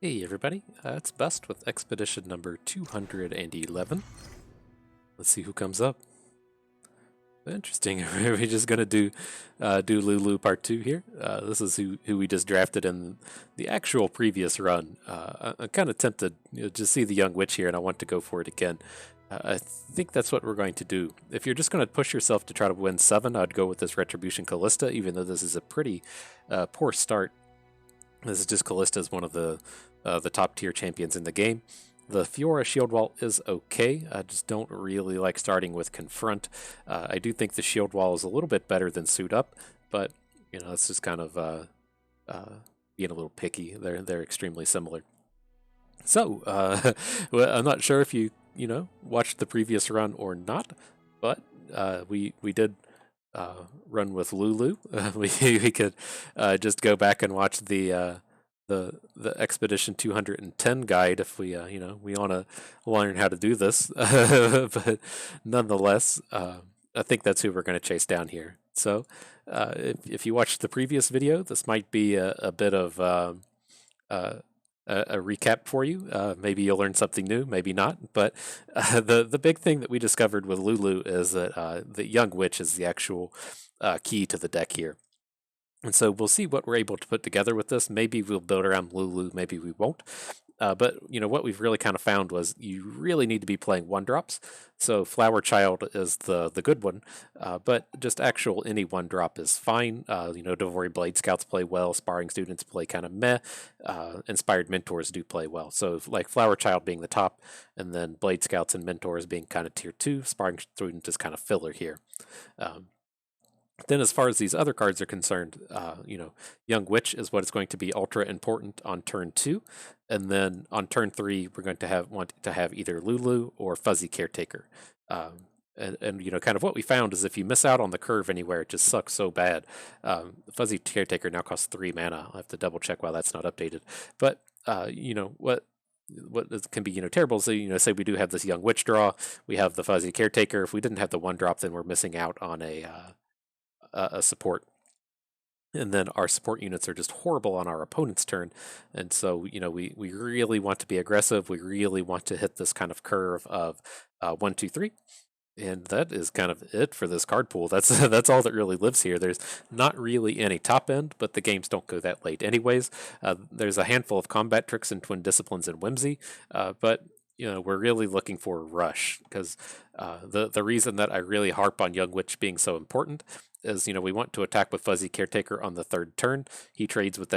Hey everybody, it's Best with expedition number 211. Let's see who comes up. Interesting. We're just gonna do Lulu part 2 here. This is who we just drafted in the actual previous run. I'm kind of tempted to see the young witch here, and I want to go for it again. I think that's what we're going to do. If you're just going to push yourself to try to win 7, I'd go with this Retribution Callista, even though this is a pretty poor start. This is just Callista is one of the top tier champions in the game. The Fiora Shield Wall is okay. I just don't really like starting with Confront. I do think the Shield Wall is a little bit better than Suit Up, but it's just kind of being a little picky. They're extremely similar. So well, I'm not sure if you watched the previous run or not, but we did run with Lulu. We could just go back and watch the Expedition 210 guide if we we want to learn how to do this. But nonetheless, I think that's who we're going to chase down here. So if you watched the previous video, this might be a bit of a recap for you. Maybe you'll learn something new, maybe not. But the big thing that we discovered with Lulu is that the Young Witch is the actual key to the deck here. And so we'll see what we're able to put together with this. Maybe we'll build around Lulu, maybe we won't. But what we've really kind of found was you really need to be playing 1-drops. So Flower Child is the good one, but just actual any 1-drop is fine. Devory Blade Scouts play well, Sparring Students play kind of meh, Inspired Mentors do play well. So like Flower Child being the top, and then Blade Scouts and Mentors being kind of tier 2, Sparring Student is kind of filler here. Then as far as these other cards are concerned, Young Witch is what is going to be ultra important on turn 2. And then on turn 3, we're going to want to have either Lulu or Fuzzy Caretaker. And kind of what we found is if you miss out on the curve anywhere, it just sucks so bad. Fuzzy Caretaker now costs 3 mana. I'll have to double check why that's not updated. But, what can be terrible is say we do have this Young Witch draw, we have the Fuzzy Caretaker. If we didn't have the 1-drop, then we're missing out on a support, and then our support units are just horrible on our opponent's turn. And so we really want to be aggressive. We really want to hit this kind of curve of 1 2 3, and that is kind of it for this card pool. That's that's all that really lives here. There's not really any top end, but the games don't go that late anyways. There's a handful of combat tricks in Twin Disciplines and Whimsy, but we're really looking for a rush, because the reason that I really harp on Young Witch being so important is we want to attack with Fuzzy Caretaker on the 3rd turn. He trades with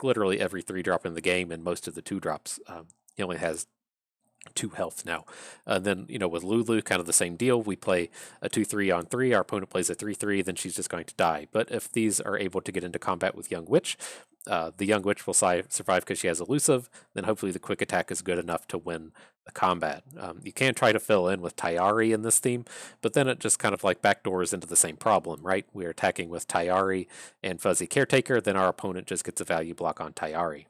literally every 3-drop in the game, and most of the 2-drops. He only has 2 health now. And then, with Lulu, kind of the same deal. We play a 2-3 on 3, our opponent plays a 3-3, then she's just going to die. But if these are able to get into combat with Young Witch, the Young Witch will survive because she has elusive, then hopefully the quick attack is good enough to win the combat. You can try to fill in with Tayari in this theme, but then it just kind of like backdoors into the same problem, right? We're attacking with Tayari and Fuzzy Caretaker, then our opponent just gets a value block on Tayari.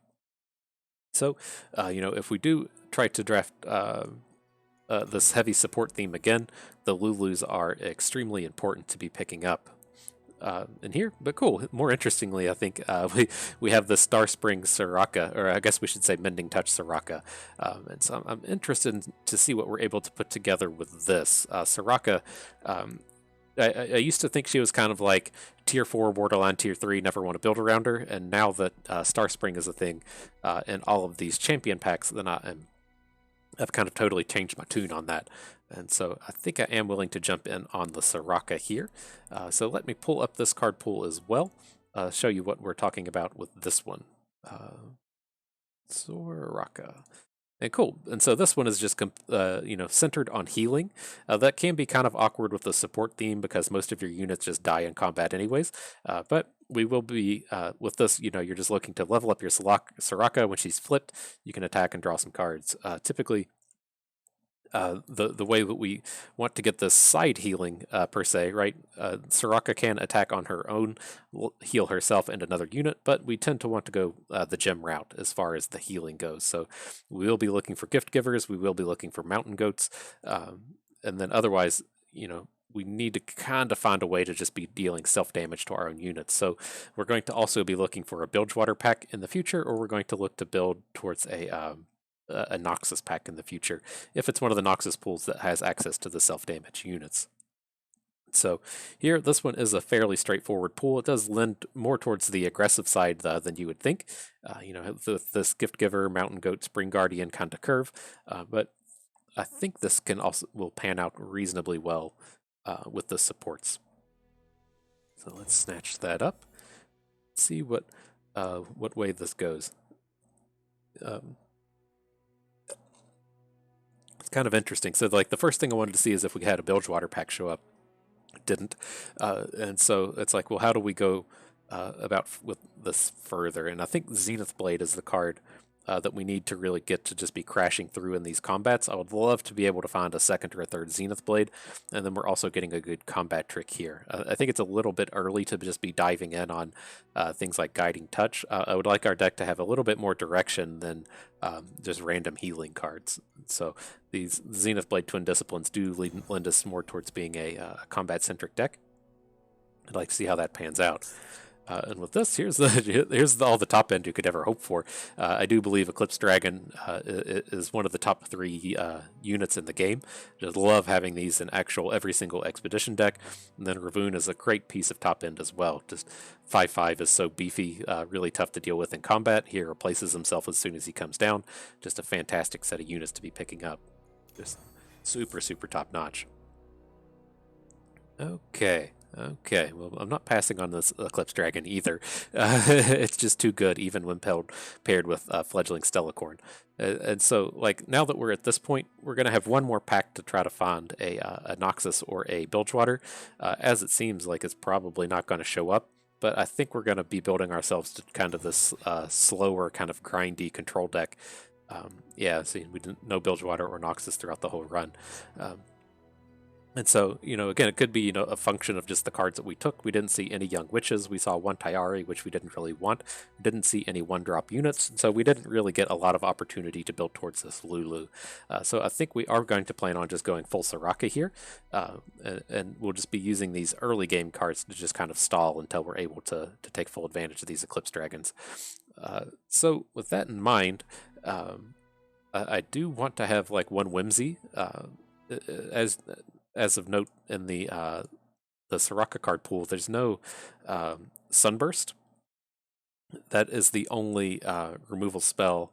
So, if we do try to draft this heavy support theme again, the Lulus are extremely important to be picking up in here. But cool. More interestingly, I think we have the Star Spring Soraka, or I guess we should say Mending Touch Soraka. And so I'm interested to see what we're able to put together with this. Soraka, I used to think she was kind of like tier 4, borderline tier 3, never want to build around her. And now that Star Spring is a thing in all of these champion packs, then I've kind of totally changed my tune on that. And so I think I am willing to jump in on the Soraka here. So let me pull up this card pool as well, show you what we're talking about with this one. Soraka. And cool. And so this one is just centered on healing. That can be kind of awkward with the support theme because most of your units just die in combat anyways. But we will be with this. You're just looking to level up your Soraka. When she's flipped, you can attack and draw some cards. Typically, the way that we want to get this side healing per se, right? Soraka can attack on her own, heal herself and another unit, but we tend to want to go the gem route as far as the healing goes. So we will be looking for gift givers, we will be looking for mountain goats, and then otherwise, we need to kind of find a way to just be dealing self-damage to our own units. So we're going to also be looking for a Bilgewater pack in the future, or we're going to look to build towards a Noxus pack in the future, if it's one of the Noxus pools that has access to the self-damage units. So here, this one is a fairly straightforward pool. It does lend more towards the aggressive side than you would think. With this Gift Giver, Mountain Goat, Spring Guardian kind of curve, but I think this will pan out reasonably well with the supports. So let's snatch that up. See what way this goes. It's kind of interesting. So like the first thing I wanted to see is if we had a Bilgewater pack show up. It didn't, and so it's like, well, how do we go about with this further? And I think Zenith Blade is the card that we need to really get to just be crashing through in these combats. I would love to be able to find a second or a third Zenith Blade, and then we're also getting a good combat trick here. I think it's a little bit early to just be diving in on things like Guiding Touch. I would like our deck to have a little bit more direction than just random healing cards. So these Zenith Blade Twin Disciplines do lend us more towards being a combat-centric deck. I'd like to see how that pans out. And with this, here's all the top end you could ever hope for. I do believe Eclipse Dragon is one of the top 3 units in the game. Just love having these in actual every single expedition deck. And then Rahvun is a great piece of top end as well. Just 5/5 is so beefy, really tough to deal with in combat. He replaces himself as soon as he comes down. Just a fantastic set of units to be picking up. Just super, super top notch. Okay, well, I'm not passing on this Eclipse Dragon either. It's just too good, even when paired with Fledgling Stellacorn. And so, like, now that we're at this point, we're going to have one more pack to try to find a Noxus or a Bilgewater, as it seems like it's probably not going to show up. But I think we're going to be building ourselves to kind of this slower, kind of grindy control deck. See, we didn't know Bilgewater or Noxus throughout the whole run. And so, again, it could be, a function of just the cards that we took. We didn't see any Young Witches. We saw one Tayari, which we didn't really want. We didn't see any one-drop units. So we didn't really get a lot of opportunity to build towards this Lulu. So I think we are going to plan on just going full Soraka here. And we'll just be using these early game cards to just kind of stall until we're able to take full advantage of these Eclipse Dragons. So with that in mind, I do want to have like one Whimsy as of note in the Soraka card pool. There's no Sunburst. That is the only removal spell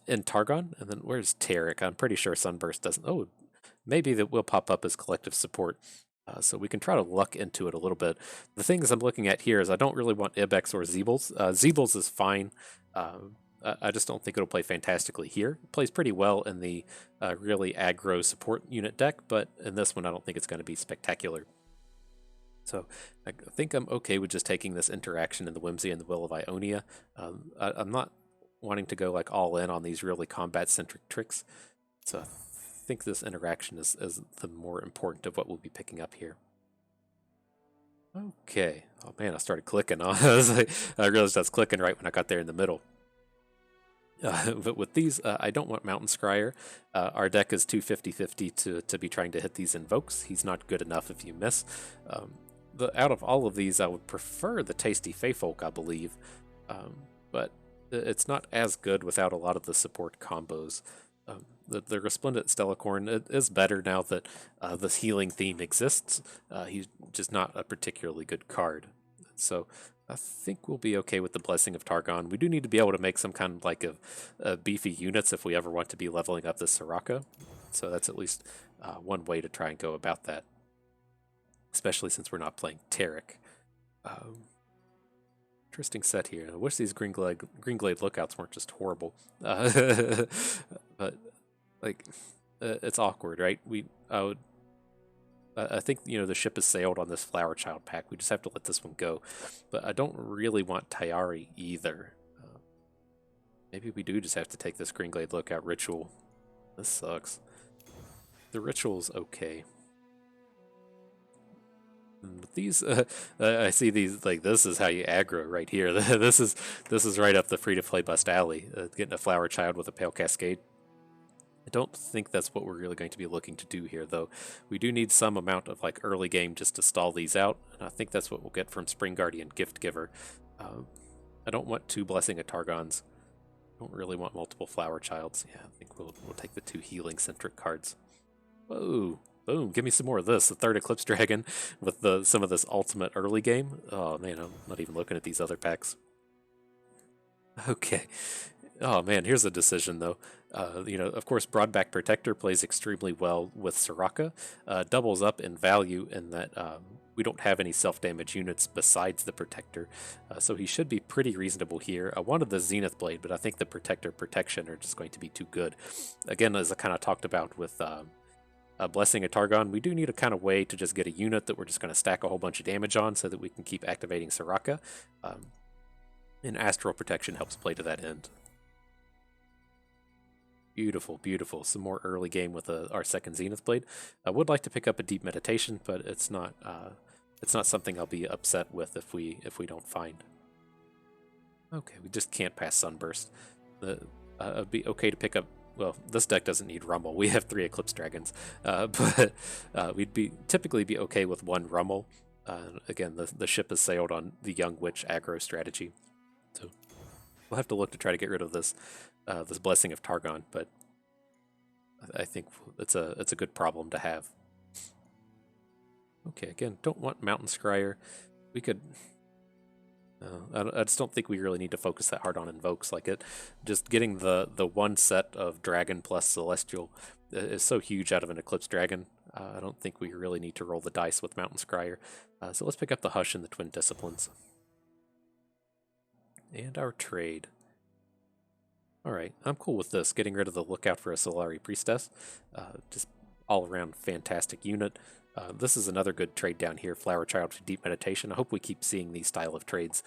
in Targon. And then where's Taric? I'm pretty sure Sunburst doesn't. Oh, maybe that will pop up as Collective Support. So we can try to luck into it a little bit. The things I'm looking at here is I don't really want Ibex or Zeebles. Zeebles is fine. I just don't think it'll play fantastically here. It plays pretty well in the really aggro support unit deck, but in this one I don't think it's going to be spectacular. So I think I'm okay with just taking this interaction in the Whimsy and the Will of Ionia. I'm not wanting to go like all in on these really combat-centric tricks. So I think this interaction is the more important of what we'll be picking up here. Okay. Oh man, I started clicking. I realized I was clicking right when I got there in the middle. But with these, I don't want Mountain Scryer. Our deck is too 50-50 to be trying to hit these invokes. He's not good enough if you miss. Out of all of these, I would prefer the Tasty Feyfolk, I believe. But it's not as good without a lot of the support combos. The Resplendent Stellacorn is better now that this healing theme exists. He's just not a particularly good card. So I think we'll be okay with the Blessing of Targon. We do need to be able to make some kind of like of beefy units if we ever want to be leveling up this Soraka. So that's at least one way to try and go about that. Especially since we're not playing Taric. Interesting set here. I wish these Greenglade Lookouts weren't just horrible. But like, it's awkward, right? I think, the ship has sailed on this Flower Child pack. We just have to let this one go. But I don't really want Tayari either. Maybe we do just have to take this Greenglade Lookout Ritual. This sucks. The Ritual's okay. And with these, I see these, like, this is how you aggro right here. This is right up the free-to-play bust alley. Getting a Flower Child with a Pale Cascade. I don't think that's what we're really going to be looking to do here, though. We do need some amount of like early game just to stall these out, and I think that's what we'll get from Spring Guardian Gift Giver. I don't want 2 Blessing of Targons. I don't really want multiple Flower Childs. Yeah, I think we'll take the 2 healing-centric cards. Whoa! Boom! Give me some more of this. The 3rd Eclipse Dragon with some of this ultimate early game. Oh man, I'm not even looking at these other packs. Okay. Oh man, here's a decision though. Of course, Broadback Protector plays extremely well with Soraka. Doubles up in value in that we don't have any self-damage units besides the Protector, so he should be pretty reasonable here. I wanted the Zenith Blade, but I think the Protector Protection are just going to be too good. Again, as I kind of talked about with Blessing of Targon, we do need a kind of way to just get a unit that we're just going to stack a whole bunch of damage on so that we can keep activating Soraka. And Astral Protection helps play to that end. Beautiful, beautiful. Some more early game with our 2nd Zenith Blade. I would like to pick up a Deep Meditation, but it's not something I'll be upset with if we don't find. Okay, we just can't pass Sunburst. It'd be okay to pick up. Well, this deck doesn't need Rummel. We have 3 Eclipse Dragons, but we'd typically be okay with 1 Rummel. Again, the ship has sailed on the Young Witch aggro strategy, so we'll have to look to try to get rid of this Blessing of Targon. But I think it's a good problem to have. Okay, again, don't want Mountain Scryer. We could. I just don't think we really need to focus that hard on invokes. Like just getting the 1 set of Dragon plus Celestial is so huge out of an Eclipse Dragon. I don't think we really need to roll the dice with Mountain Scryer. So let's pick up the Hush and the Twin Disciplines. And our trade. Alright, I'm cool with this. Getting rid of the Lookout for a Solari Priestess. Just all around fantastic unit. This is another good trade down here, Flower Child for Deep Meditation. I hope we keep seeing these style of trades.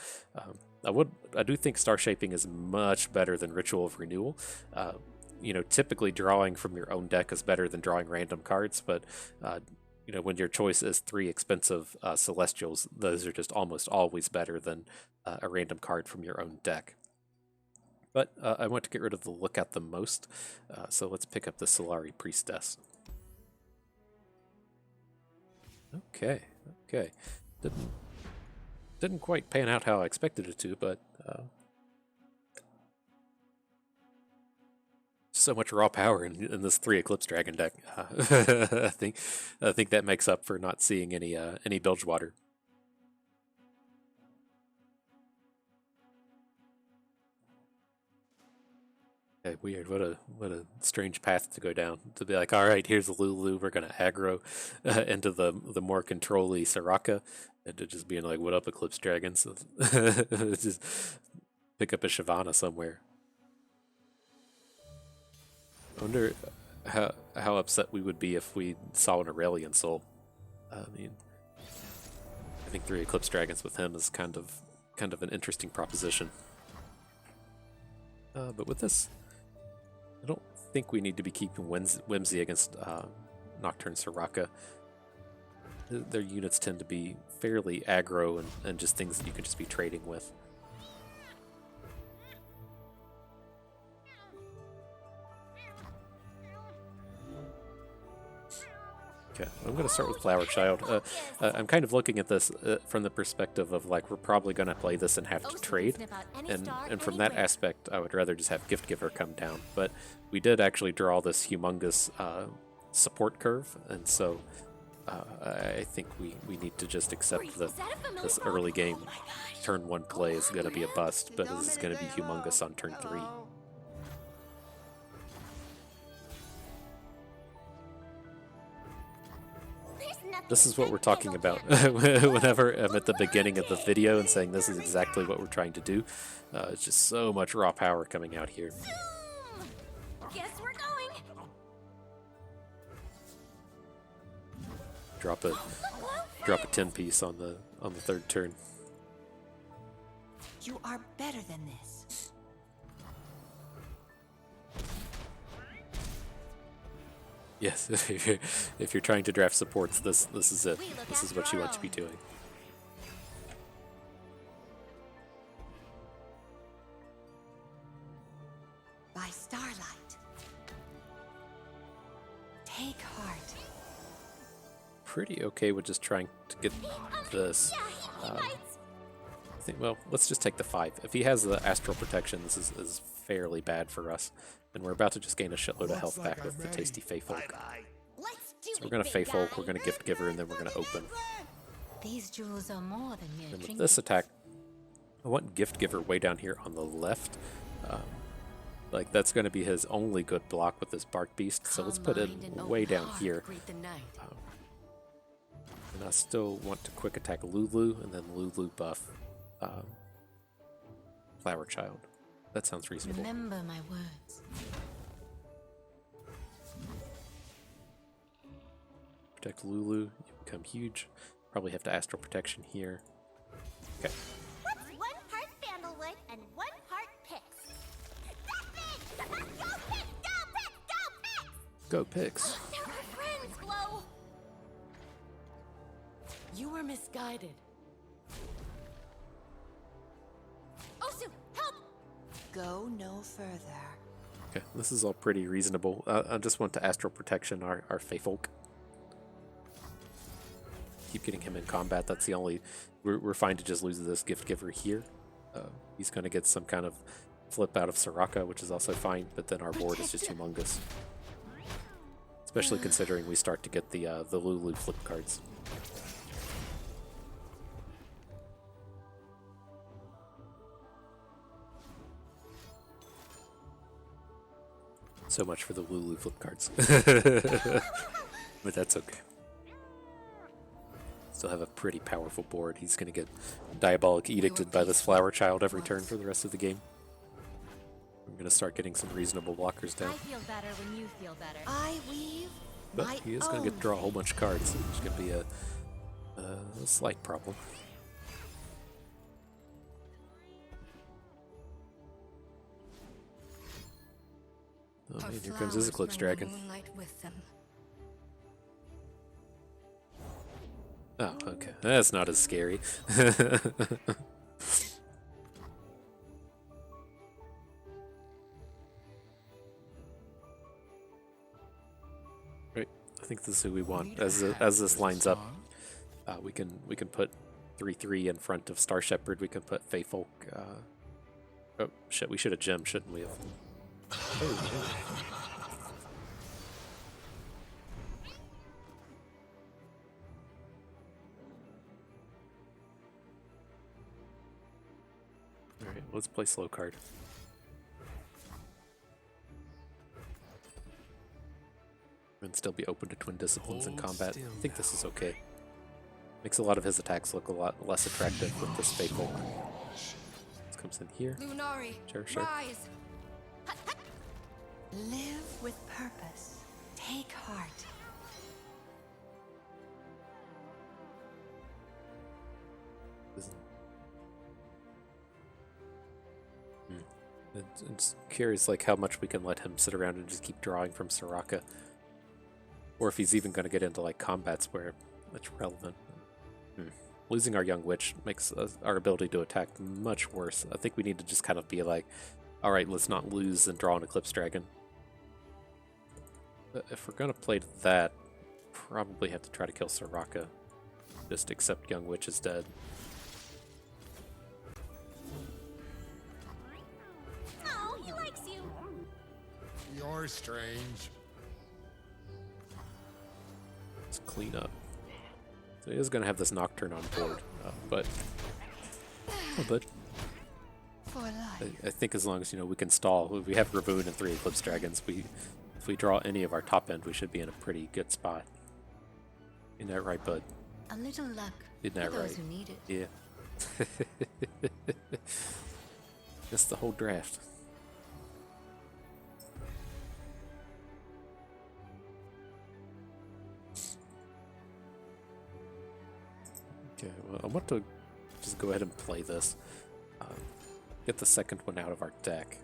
I do think Star Shaping is much better than Ritual of Renewal. Typically drawing from your own deck is better than drawing random cards, but when your choice is 3 expensive Celestials, those are just almost always better than a random card from your own deck. But I want to get rid of the Lookout the most, so let's pick up the Solari Priestess. Okay. Didn't quite pan out how I expected it to, but so much raw power in this 3 Eclipse Dragon deck. I think that makes up for not seeing any Bilgewater. Okay, weird. What a strange path to go down. To be like, all right, here's Lulu. We're gonna aggro into the more control-y Soraka, and to just being like, what up, Eclipse Dragons? Just pick up a Shyvana somewhere. I wonder how upset we would be if we saw an Aurelian Soul. I think 3 Eclipse Dragons with him is kind of an interesting proposition. But with this, I don't think we need to be keeping Whimsy against Nocturne Soraka. Their units tend to be fairly aggro and just things that you can just be trading with. Okay, I'm going to start with Flower Child. I'm kind of looking at this from the perspective of like we're probably going to play this and have to trade, and from that aspect, I would rather just have Gift Giver come down. But we did actually draw this humongous support curve, and so I think we need to just accept that this early game turn 1 play is going to be a bust, but this is going to be humongous on turn 3. This is what we're talking about whenever I'm at the beginning of the video and saying this is exactly what we're trying to do. It's just so much raw power coming out here. Guess we're going. Drop a 10 piece on the 3rd turn. You are better than this. Yes, if you're trying to draft supports, this is it. This is what you want to be doing. By starlight. Take heart. Pretty okay with just trying to get this. Yeah, I think, well, let's just take the 5. If he has the Astral Protection, this is fairly bad for us. And we're about to just gain a shitload of health back with the tasty Fey Folk. Let's do So we're going to Fey Folk, we're going to Gift Giver, and then we're going to open. These jewels are more than mere And with trinkets. this attack, I want Gift Giver way down here on the left. Like, that's going to be his only good block with this Bark Beast. So let's put it way down here. And I still want to quick attack Lulu, and then Lulu buff Flower Child. That sounds reasonable. Remember my words. Protect Lulu, you become huge. Probably have to Astral Protection here. Okay. What's 1 part sandalwood and 1 part pix? That's it! Go pix! Go pix! Go pix! Go Pix! They're our friends, Glow! You were misguided. Osu, help! Go no further. Okay, this is all pretty reasonable. I just want to Astral Protection our Fey Folk. Keep getting him in combat. That's the only... We're fine to just lose this Gift Giver here. He's going to get some kind of flip out of Soraka, which is also fine, but then our board is just humongous. Especially considering we start to get the Lulu flip cards. So much for the Lulu flip cards. But that's okay. Still have a pretty powerful board. He's going to get Diabolic Edicted by this Flower Child every turn for the rest of the game. I'm going to start getting some reasonable blockers down. I feel better when you feel better. I weave But my he is going to get draw a whole bunch of cards, which could be a slight problem. Oh man, here comes his Eclipse Dragon. Oh, okay. That's not as scary. Right. I think this is who we want. As this lines up, we can put 3/3 in front of Star Shepherd. We can put Fey Folk. Oh shit! We should have gemmed, shouldn't we have? Oh, yeah. Alright, let's play slow card. And still be open to Twin Disciplines in combat. I think this is okay. Makes a lot of his attacks look a lot less attractive with this Fey Folk. This comes in here. Lunari, Sure. rise. Live with purpose. Take heart. It's curious like how much we can let him sit around and just keep drawing from Soraka. Or if he's even going to get into like combats where it's relevant. Losing our Young Witch makes our ability to attack much worse. I think we need to just kind of be like, alright, let's not lose and draw an Eclipse Dragon. But if we're going to play that, probably have to try to kill Soraka. Just accept Young Witch is dead. Oh, he likes you. You're strange. Let's clean up. So he is going to have this Nocturne on board, but For life. I think as long as we can stall, we have Rahvun and 3 Eclipse Dragons. If we draw any of our top end, we should be in a pretty good spot. Isn't that right, bud? A little luck Isn't for that those right? who need it. Yeah. That's the whole draft. Okay, well, I want to just go ahead and play this. Get the second one out of our deck.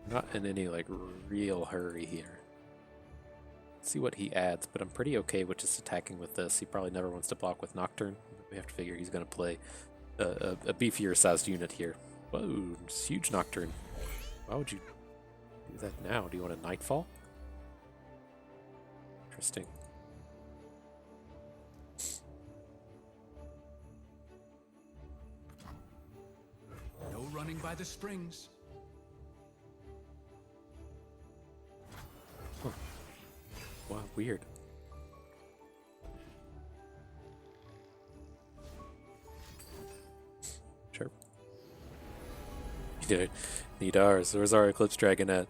Not in any like real hurry here. See what he adds, but I'm pretty okay with just attacking with this. He probably never wants to block with Nocturne. We have to figure he's going to play a beefier sized unit here. Whoa, it's huge Nocturne. Why would you do that now? Do you want a Nightfall? Interesting. No running by the springs. Wow, weird. Sure. Need ours. Where's our Eclipse Dragon at?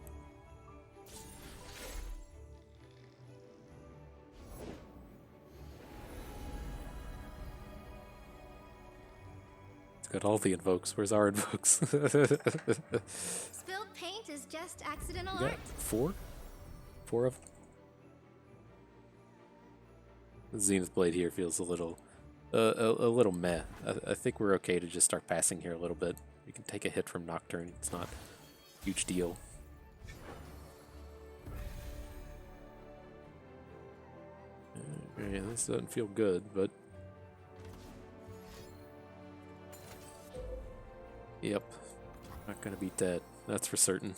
It's got all the invokes. Where's our invokes? Spilled paint is just accidental Yeah, art. four? Four of them? The Zenith Blade here feels a little meh. I think we're okay to just start passing here a little bit. We can take a hit from Nocturne. It's not a huge deal. Yeah, this doesn't feel good, but... Yep. Not gonna beat that. That's for certain.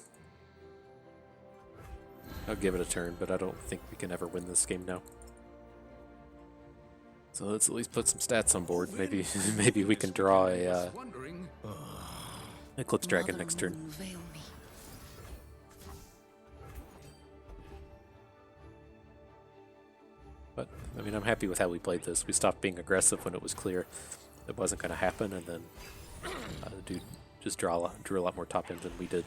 I'll give it a turn, but I don't think we can ever win this game now. So let's at least put some stats on board. Maybe maybe we can draw a Eclipse Dragon next turn. But I mean, I'm happy with how we played this. We stopped being aggressive when it was clear it wasn't going to happen, and then the dude just drew a lot more top end than we did.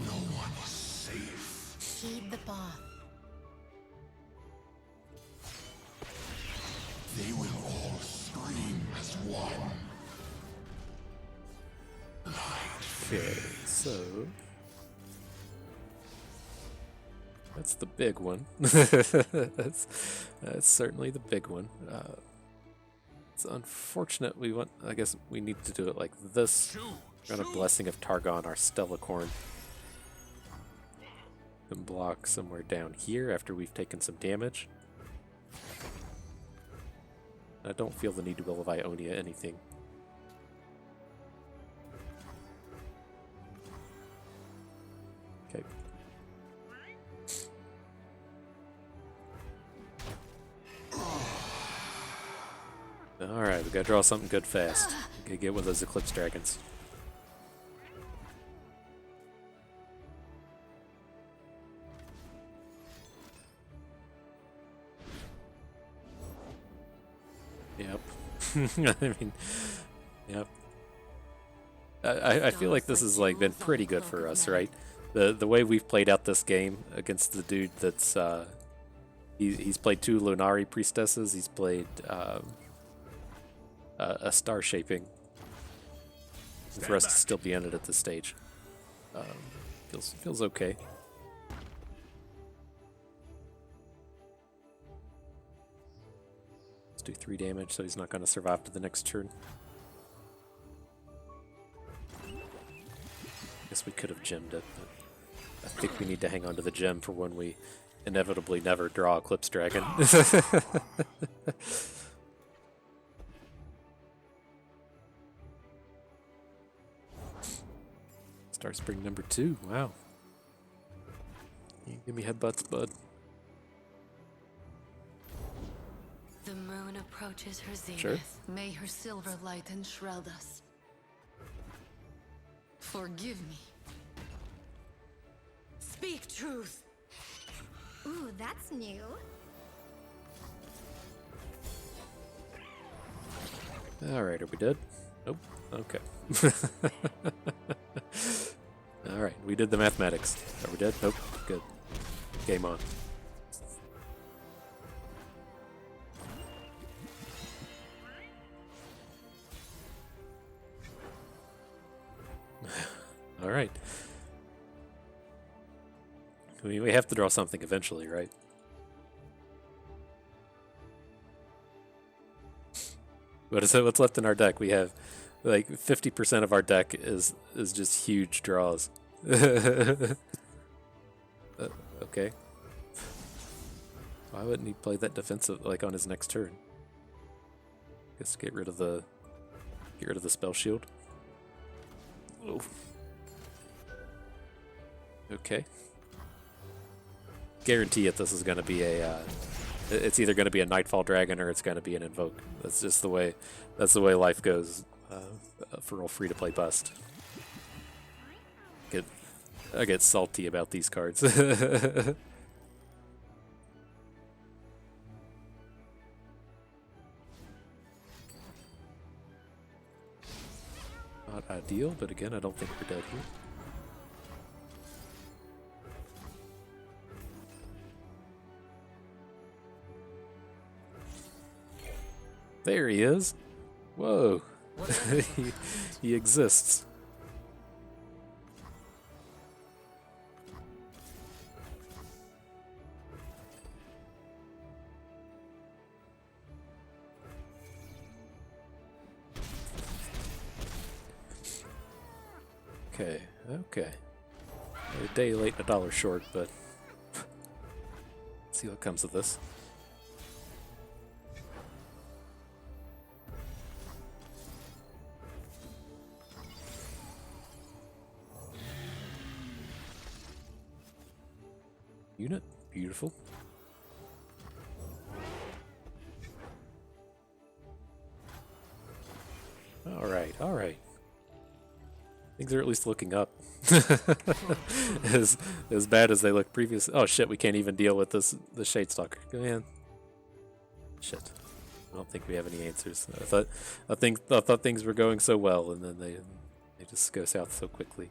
No one is safe. Heed the path. They will all scream as one. Okay, so that's the big one. that's certainly the big one. It's unfortunate we want. I guess we need to do it like this. We're gonna Blessing of Targon, our Stellacorn. Can block somewhere down here after we've taken some damage. I don't feel the need to Will of Ionia anything. Okay. Alright, we gotta draw something good fast. Gotta get one of those Eclipse Dragons. Yep. I mean, yep. I feel like this has like been pretty good for us, right? The way we've played out this game against the dude that's he's played 2 Lunari Priestesses, he's played a Star Shaping. And for us to still be in it at this stage, feels okay. Do 3 damage, so he's not going to survive to the next turn. Guess we could have gemmed it, but I think we need to hang on to the gem for when we inevitably never draw Eclipse Dragon. Star Spring number 2, wow. You give me headbutts, bud. The moon approaches her zenith. Sure. May her silver light enshroud us. Forgive me. Speak truth. Ooh, that's new. Alright, are we dead? Nope. Okay. Alright, we did the mathematics. Are we dead? Nope. Good. Game on. Alright. I mean, we have to draw something eventually, right? What is it? What's left in our deck? We have like 50% of our deck is just huge draws. Okay. Why wouldn't he play that defensive like on his next turn? Guess get rid of the Get rid of the spell shield. Oh. Okay. Guarantee it. This is going to be a. It's either going to be a Nightfall Dragon or it's going to be an Invoke. That's just the way. That's the way life goes for a free-to-play bust. I get salty about these cards. Not ideal, but again, I don't think we're dead here. There he is. Whoa. he exists. Okay, okay. A day late and a dollar short, but let's see what comes of this. Unit, beautiful. All right, all right. Things are at least looking up. as bad as they looked previous. Oh shit, we can't even deal with the Shadestalker. Man, shit. I don't think we have any answers. I thought things were going so well, and then they just go south so quickly.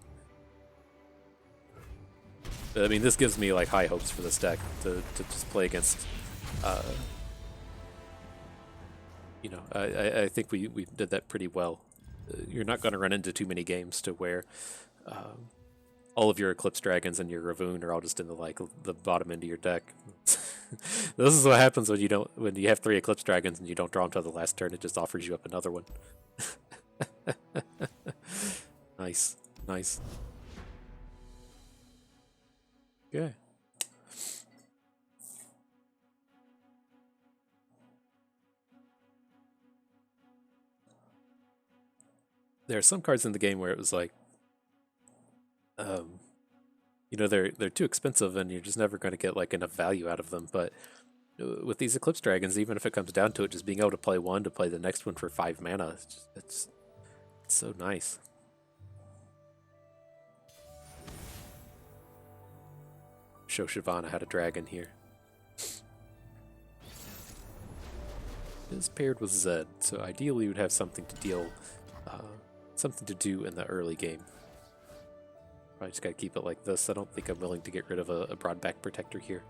I mean, this gives me like high hopes for this deck to just play against. You know, I think we did that pretty well. You're not going to run into too many games to where all of your Eclipse Dragons and your Rahvun are all just in the bottom end of your deck. This is what happens when you have 3 Eclipse Dragons and you don't draw them until the last turn. It just offers you up another one. Nice, nice. Okay. There are some cards in the game where it was like, you know, they're too expensive and you're just never going to get like enough value out of them. But with these Eclipse Dragons, even if it comes down to it, just being able to play one to play the next one for 5 mana, it's so nice. Show Shyvana had a dragon here. It is paired with Zed, so ideally you'd have something to deal, something to do in the early game. Probably just gotta keep it like this. I don't think I'm willing to get rid of a Broadback Protector here.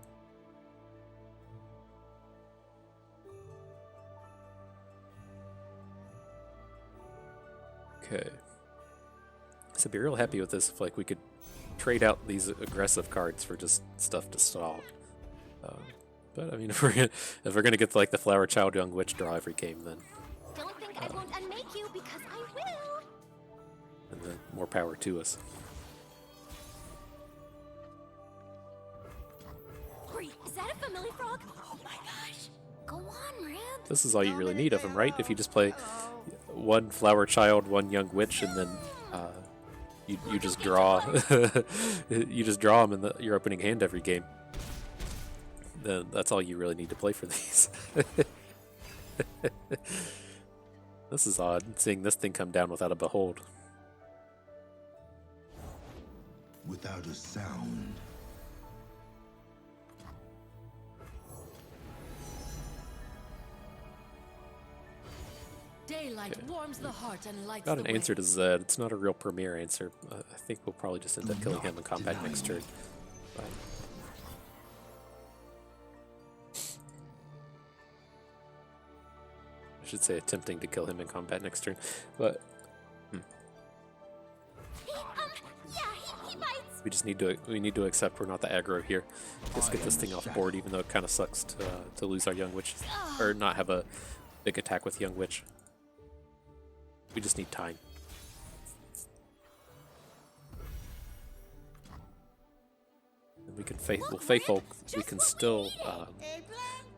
Okay. So I'd be real happy with this if like we could trade out these aggressive cards for just stuff to stall. But I mean, if we're gonna get like the Flower Child Young Witch draw every game, then Don't think I won't unmake you because I will. and then more power to us. Wait, is that a familiar frog? Oh my gosh. Go on, Rib. This is all you really need of him, right? If you just play one Flower Child, one Young Witch, and then you just draw you just draw them in your opening hand every game. Then that's all you really need to play for these. This is odd, seeing this thing come down without a behold. Without a sound. Daylight warms the heart and lights Got the an way. answer to Zed. It's not a real premier answer. I think we'll probably just end up killing him in combat next turn. But I should say attempting to kill him in combat next turn. But He bites. we need to accept we're not the aggro here. Just get this thing off board, even though it kind of sucks to lose our Young Witch or not have a big attack with Young Witch. We just need time. And we can Faithful. We can still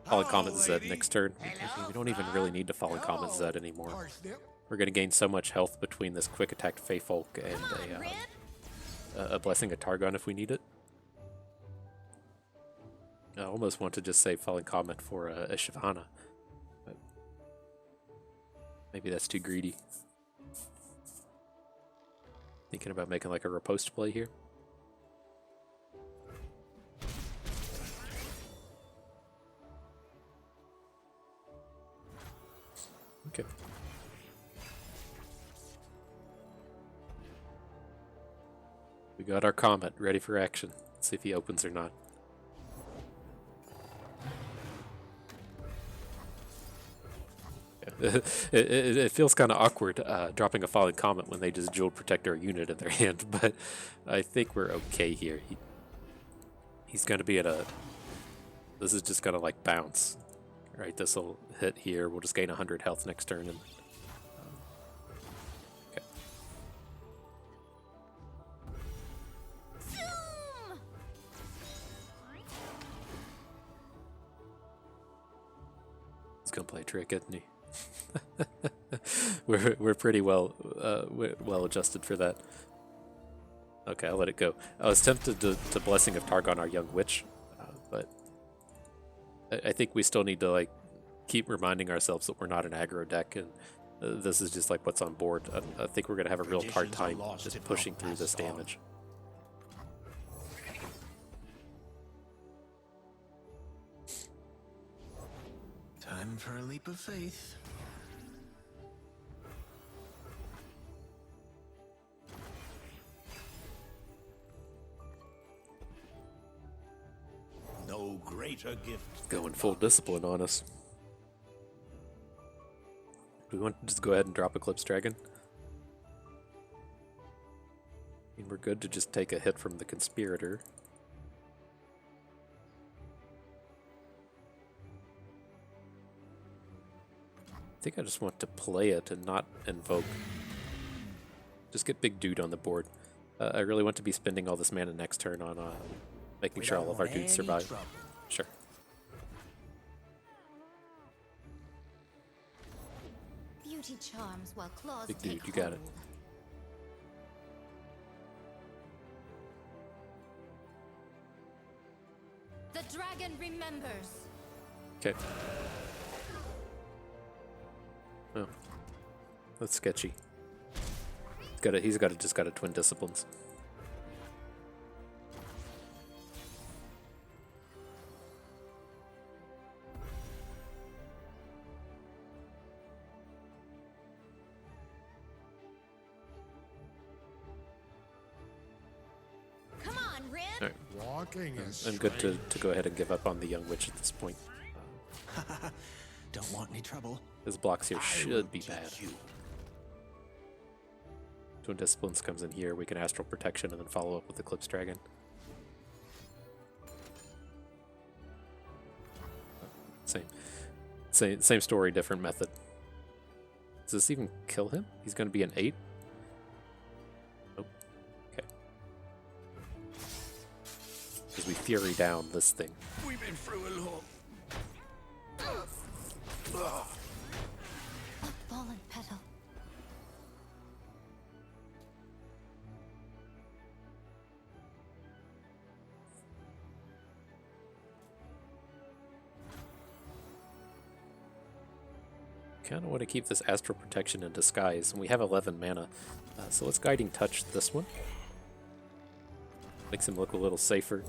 Fallen Comet Zed next turn. We don't even really need to Fallen Comet Zed anymore. We're going to gain so much health between this quick attack Feyfolk and Come on, Rib. a Blessing of Targon if we need it. I almost want to just say Falling Comet for a Shyvana, but maybe that's too greedy. Thinking about making like a riposte play here. Okay. We got our Comet ready for action. Let's see if he opens or not. It feels kind of awkward dropping a Falling Comet when they just Jeweled Protector unit in their hand, but I think we're okay here. He's going to be at a... This is just going to like bounce. Right, this will hit here. We'll just gain 100 health next turn. And okay. Zoom! He's going to play a trick, isn't he? we're pretty well adjusted for that. Okay, I'll let it go. I was tempted to Blessing of Targon, our young witch, but I think we still need to like keep reminding ourselves that we're not an aggro deck, and this is just like what's on board. I think we're gonna have a real hard time just pushing through this damage. Time for a leap of faith. No greater gift. Going full discipline on us. Do we want to just go ahead and drop Eclipse Dragon? I mean, we're good to just take a hit from the Conspirator. I think I just want to play it and not invoke. Just get big dude on the board. I really want to be spending all this mana next turn on making sure all of our dudes survive. Sure. Beauty charms while claws Big take dude, you got it. hold. The dragon remembers. Okay. Oh, that's sketchy. He's just got a twin disciplines. Come on, Rib. All right. Walking is I'm good to go ahead and give up on the young witch at this point. Don't want any trouble. His blocks here should be bad. You. Twin Disciplines comes in here. We can Astral Protection and then follow up with Eclipse Dragon. Same story, different method. Does this even kill him? He's going to be an 8? Nope. Okay. Because we Fury down this thing. We've been through a lot. A fallen petal. Kind of want to keep this Astral Protection in disguise, and we have 11 mana, so let's Guiding Touch this one. Makes him look a little safer.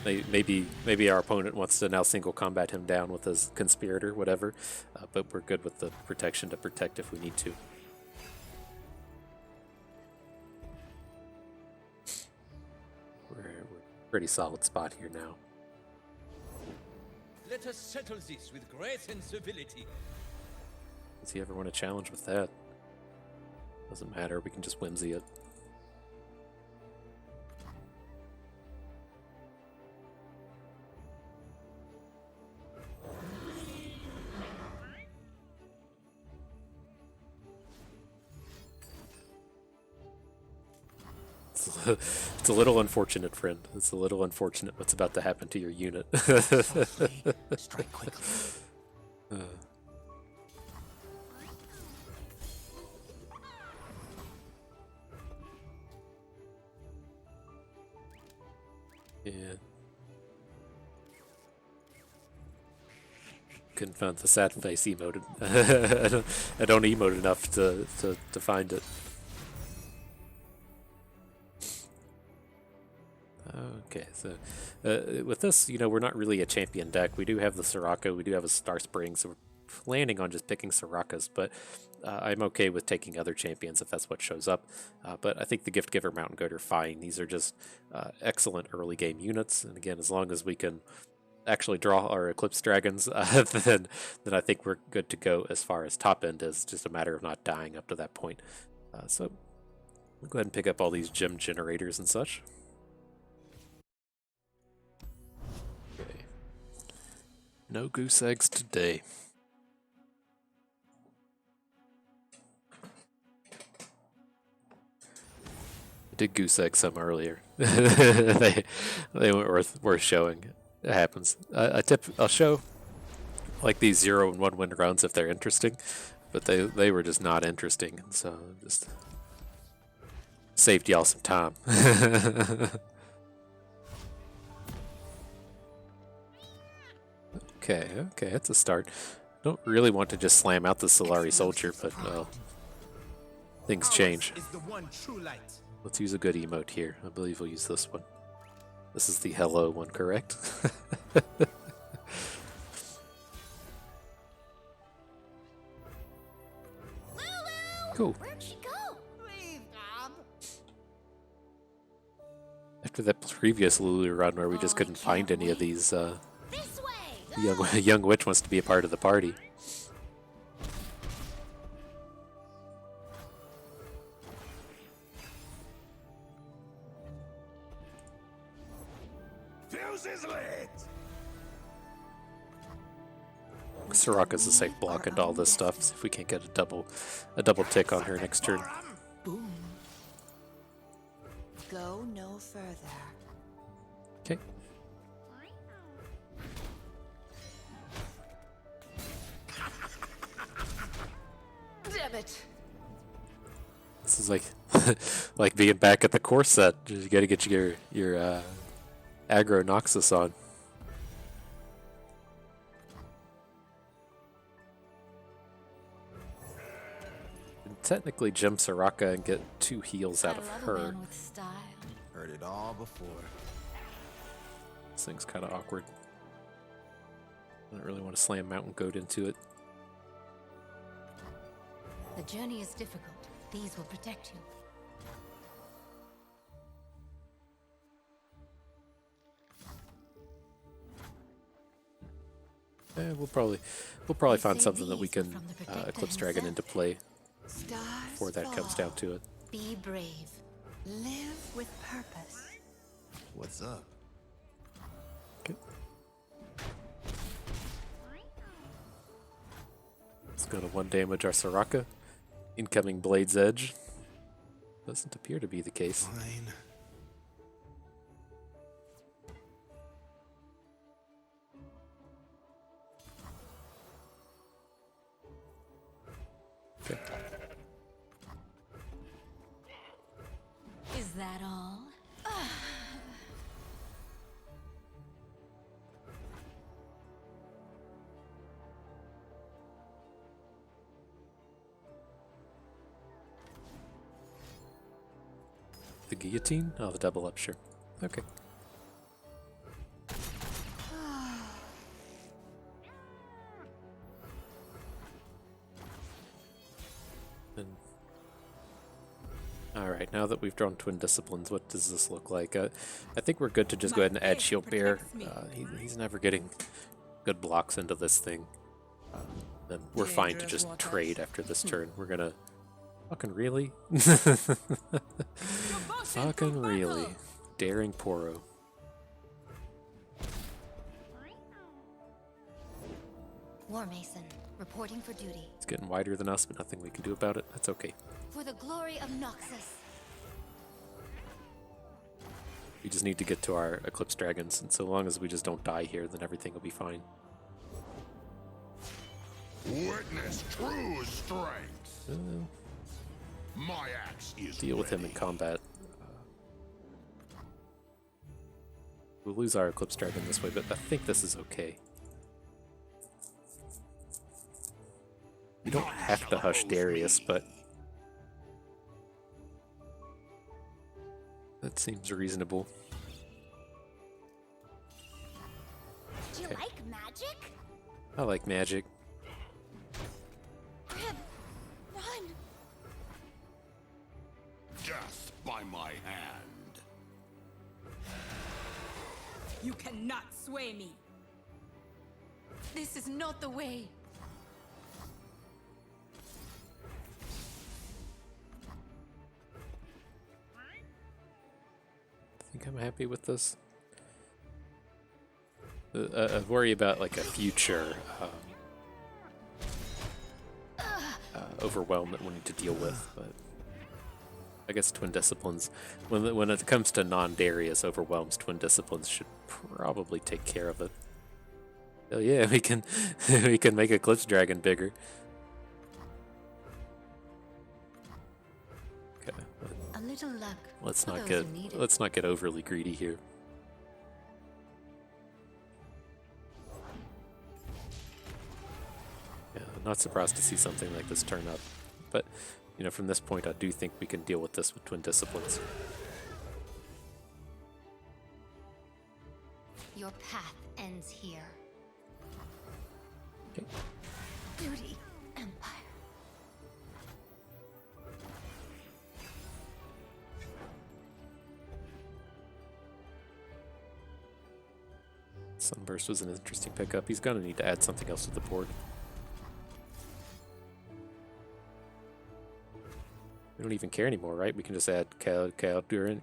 Maybe our opponent wants to now single combat him down with his Conspirator, whatever, but we're good with the protection to protect if we need to. We're pretty solid spot here now. Let us settle this with grace and civility. Does he ever want to challenge with that? Doesn't matter, we can just whimsy it. It's a little unfortunate, friend. It's a little unfortunate what's about to happen to your unit. Softly, strike quickly. Yeah. Couldn't find the sad face emote. I don't emote enough to find it. Okay, so with this, you know, we're not really a champion deck. We do have the Soraka, we do have a Star Spring, so we're planning on just picking Sorakas, but I'm okay with taking other champions if that's what shows up. But I think the Gift Giver, Mountain Goat are fine. These are just excellent early game units, and again, as long as we can actually draw our Eclipse Dragons, then I think we're good to go as far as top end is. Just a matter of not dying up to that point. So we'll go ahead and pick up all these gem generators and such. Okay. No goose eggs today. I did goose egg some earlier. they weren't worth showing. It happens. I'll show like these 0 and 1 win rounds if they're interesting, but they were just not interesting, so just saved y'all some time. Okay, that's a start. Don't really want to just slam out the Solari Soldier, but things change. Is the one true light. Let's use a good emote here. I believe we'll use this one. This is the hello one, correct? Cool. Where'd she go? Please, Dom. After that previous Lulu run where we just couldn't find any of these, This way. young witch wants to be a part of the party. Fuse is lit. Soraka's a safe block into all this stuff, so if we can't get a double tick on her next turn. Boom. Go no further. Okay. Damn it. This is like like being back at the core set. You gotta get your aggro Noxus on. And technically gem Soraka and get 2 heals out of her. With style. Heard it all before. This thing's kind of awkward. I don't really want to slam Mountain Goat into it. The journey is difficult. These will protect you. We'll probably find something that we can Eclipse Dragon into play Stars before that comes down to it. Be brave. Live with purpose. What's up? Okay. It's gonna 1 damage our Soraka. Incoming Blade's Edge. Doesn't appear to be the case. Fine. Okay. Is that all? The guillotine? Oh, the double up, sure. Okay. Alright, now that we've drawn Twin Disciplines, what does this look like? I think we're good to just go ahead and add Shield Bearer. He's never getting good blocks into this thing. Then we're fine to just trade after this turn. We're gonna... Fucking really? Fucking really. Daring Poro. War Mason, reporting for duty. It's getting wider than us, but nothing we can do about it. That's okay. For the glory of Noxus. We just need to get to our Eclipse Dragons, and so long as we just don't die here, then everything will be fine. Witness true strength. My axe is Deal with him in ready. combat. We'll lose our Eclipse Dragon this way, but I think this is okay. You don't have to hush Darius, but that seems reasonable. Do you Okay. like magic? I like magic. Rib, run. Death by my hand. You cannot sway me. This is not the way. I think I'm happy with this. I worry about like a future overwhelm that we'll need to deal with, but I guess Twin Disciplines, when it comes to non-Darius overwhelms, Twin Disciplines should probably take care of it. Oh yeah, we can we can make Eclipse Dragon bigger. Okay, A little luck. let's for not those get who need it. let's not get overly greedy here. Yeah, I'm not surprised to see something like this turn up, but you know, from this point, I do think we can deal with this with Twin Disciplines. Your path ends here. Okay. Duty, Empire. Sunburst was an interesting pickup. He's gonna need to add something else to the board. We don't even care anymore, right? We can just add Cadgurin.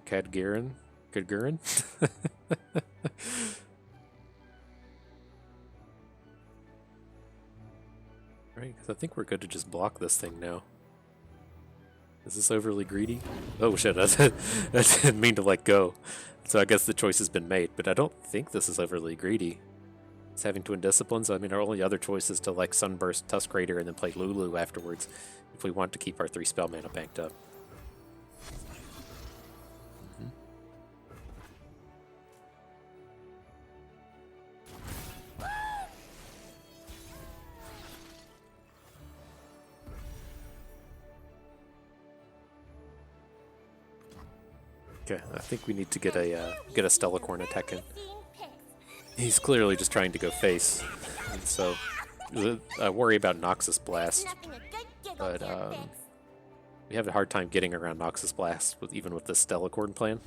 Right, because I think we're good to just block this thing now. Is this overly greedy? Oh shit, I didn't mean to let go. So I guess the choice has been made, but I don't think this is overly greedy. It's having Twin Disciplines. I mean, our only other choice is to like Sunburst, Tusk Raider, and then play Lulu afterwards if we want to keep our 3 spell mana banked up. Okay, I think we need to get a Stellacorn attack in. He's clearly just trying to go face, and so I worry about Noxus Blast, Nothing a good giggle but can't fix. we have a hard time getting around Noxus Blast with even with this Stellacorn plan,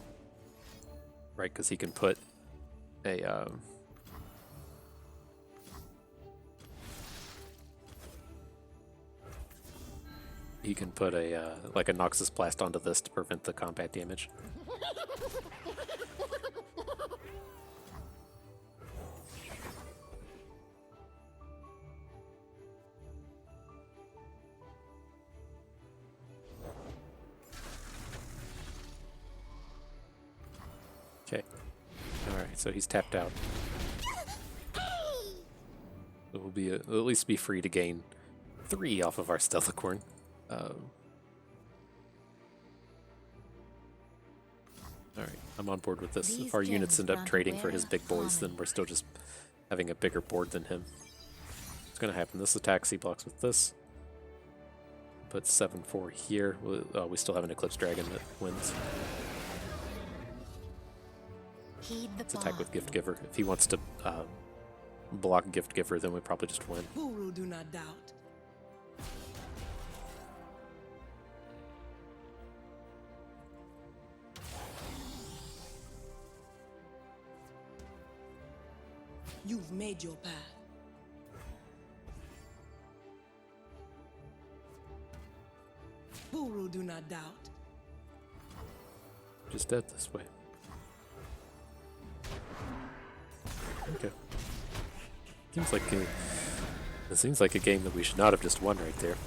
right? Because he can put a like a Noxus Blast onto this to prevent the combat damage. Okay. Alright, so he's tapped out. It will be it'll at least be free to gain 3 off of our Stellacorn. Alright, I'm on board with this. If These our units gems end up grant trading for rare his big boys, then harmony. we're still just having a bigger board than him. What's gonna happen? This attacks, he blocks with this. Put 7/4 here. We still have an Eclipse Dragon that wins. Heed the Let's attack with bond. Gift Giver. If he wants to block Gift Giver, then we probably just win. Guru do not doubt. You've made your path. Guru do not doubt. Just dead this way. Okay. It seems like a game that we should not have just won right there.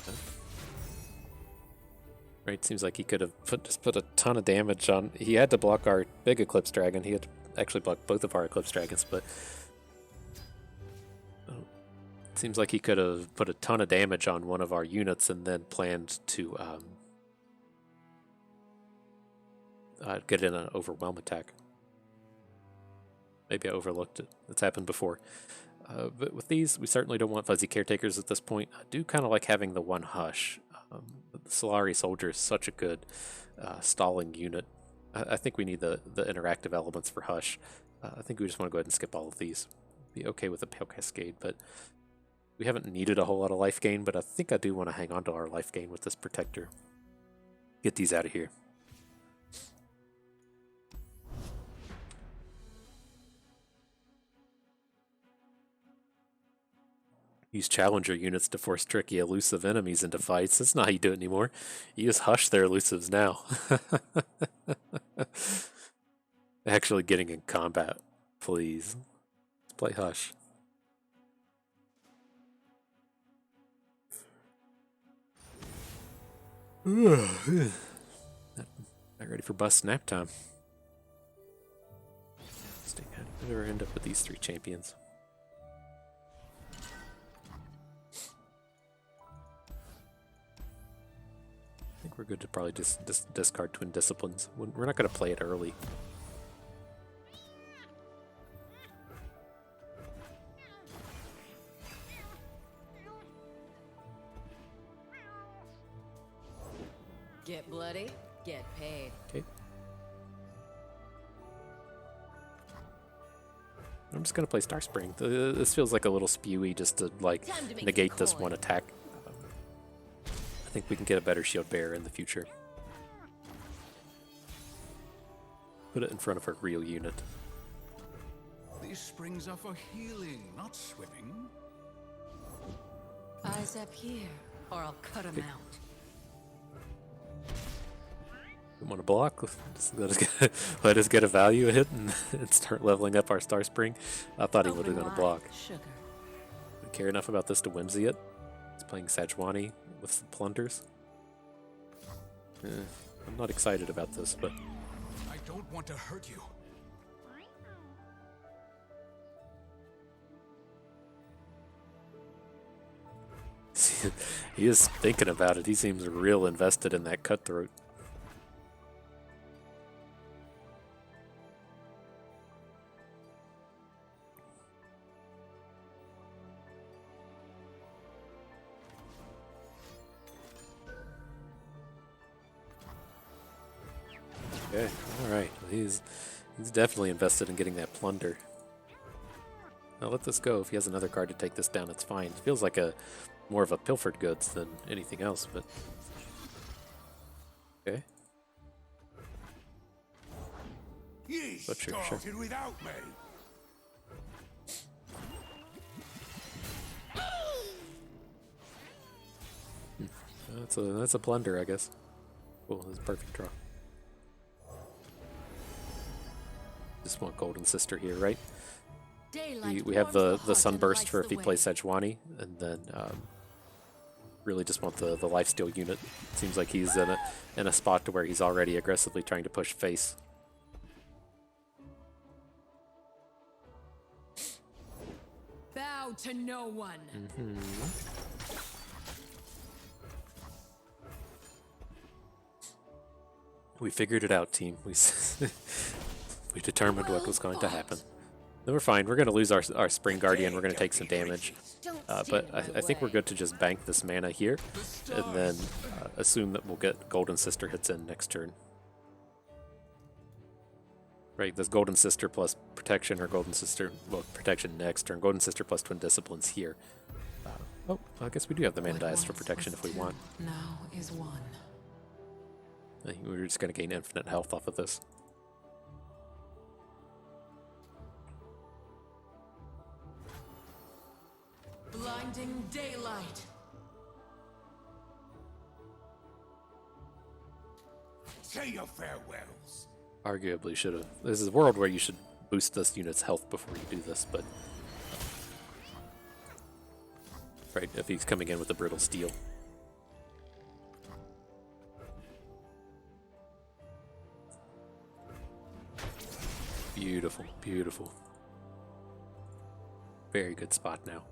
Okay. Right, seems like he could have just put a ton of damage on. He had to block our big Eclipse Dragon. He had to actually block both of our Eclipse Dragons, but it seems like he could have put a ton of damage on one of our units and then planned to get in an overwhelm attack. Maybe I overlooked it. It's happened before. But with these, we certainly don't want fuzzy caretakers at this point. I do kind of like having the one hush. The Solari Soldier is such a good stalling unit. I think we need the interactive elements for hush. I think we just want to go ahead and skip all of these. Be okay with a Pale Cascade, but we haven't needed a whole lot of life gain, but I think I do want to hang on to our life gain with this Protector. Get these out of here. Use challenger units to force tricky elusive enemies into fights. That's not how you do it anymore. You just hush their elusives now. Actually getting in combat, please. Let's play hush. Not ready for bus nap time. How do you ever end up with these three champions? I think we're good to probably just discard Twin Disciplines. We're not going to play it early. Get bloody, get paid. Okay. I'm just going to play Star Spring. This feels like a little spewy just to like negate this one attack. I think we can get a better shield bearer in the future. Put it in front of a real unit. These springs are for healing, not swimming. Eyes up here, or I'll cut 'em out. We want to block. Just let us get a value hit and start leveling up our Star Spring. I thought he would have gone to block. Sugar. We care enough about this to whimsy it. He's playing Sejuani with some plunders. I'm not excited about this, but I don't want to hurt you. he is thinking about it. He seems real invested in that cutthroat. Okay, alright. He's definitely invested in getting that plunder. Now let this go. If he has another card to take this down, it's fine. It feels like more of a pilfered goods than anything else, but okay. Ye But sure. started without me. That's a plunder, I guess. Cool, that's a perfect draw. Just want Golden Sister here, right? We have the Sunburst for if he plays Sejuani, and then really just want the lifesteal unit. Seems like he's in a spot to where he's already aggressively trying to push face. Bow to no one. We figured it out, team. We determined what was going to happen. Then we're fine. We're going to lose our Spring Guardian. We're going to take some damage. But I think we're good to just bank this mana here and then assume that we'll get Golden Sister hits in next turn. Right, this Golden Sister plus Protection or Golden Sister, well, Protection next turn. Golden Sister plus Twin Disciplines here. Oh, I guess we do have the mana dice for Protection if we want. Now is one. I think we're just going to gain infinite health off of this. Blinding daylight. Say your farewells. Arguably should have. This is a world where you should boost this unit's health before you do this, but right, if he's coming in with a Brittle Steel. Beautiful, beautiful. Very good spot now.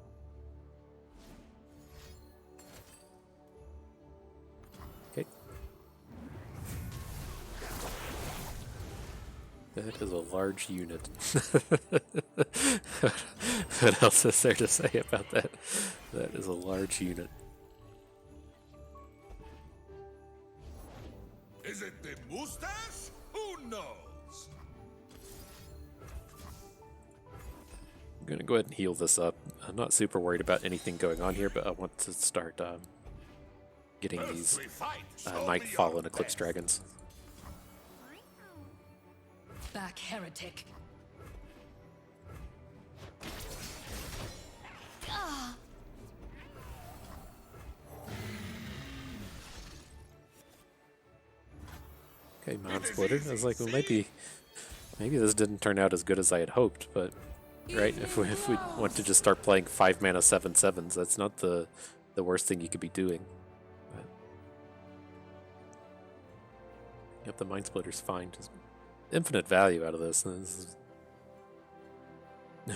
Okay. That is a large unit. What else is there to say about that? That is a large unit. Is it the mustache? Who knows? I'm going to go ahead and heal this up. I'm not super worried about anything going on here, but I want to start getting these Nightfall and Eclipse Dragons. Back, heretic. Okay, Mind Splitter. I was like, well, maybe this didn't turn out as good as I had hoped, but right, if we want to just start playing 5 mana 7/7s, that's not the worst thing you could be doing. But, yep, the Mind Splitter's fine. Just infinite value out of this. I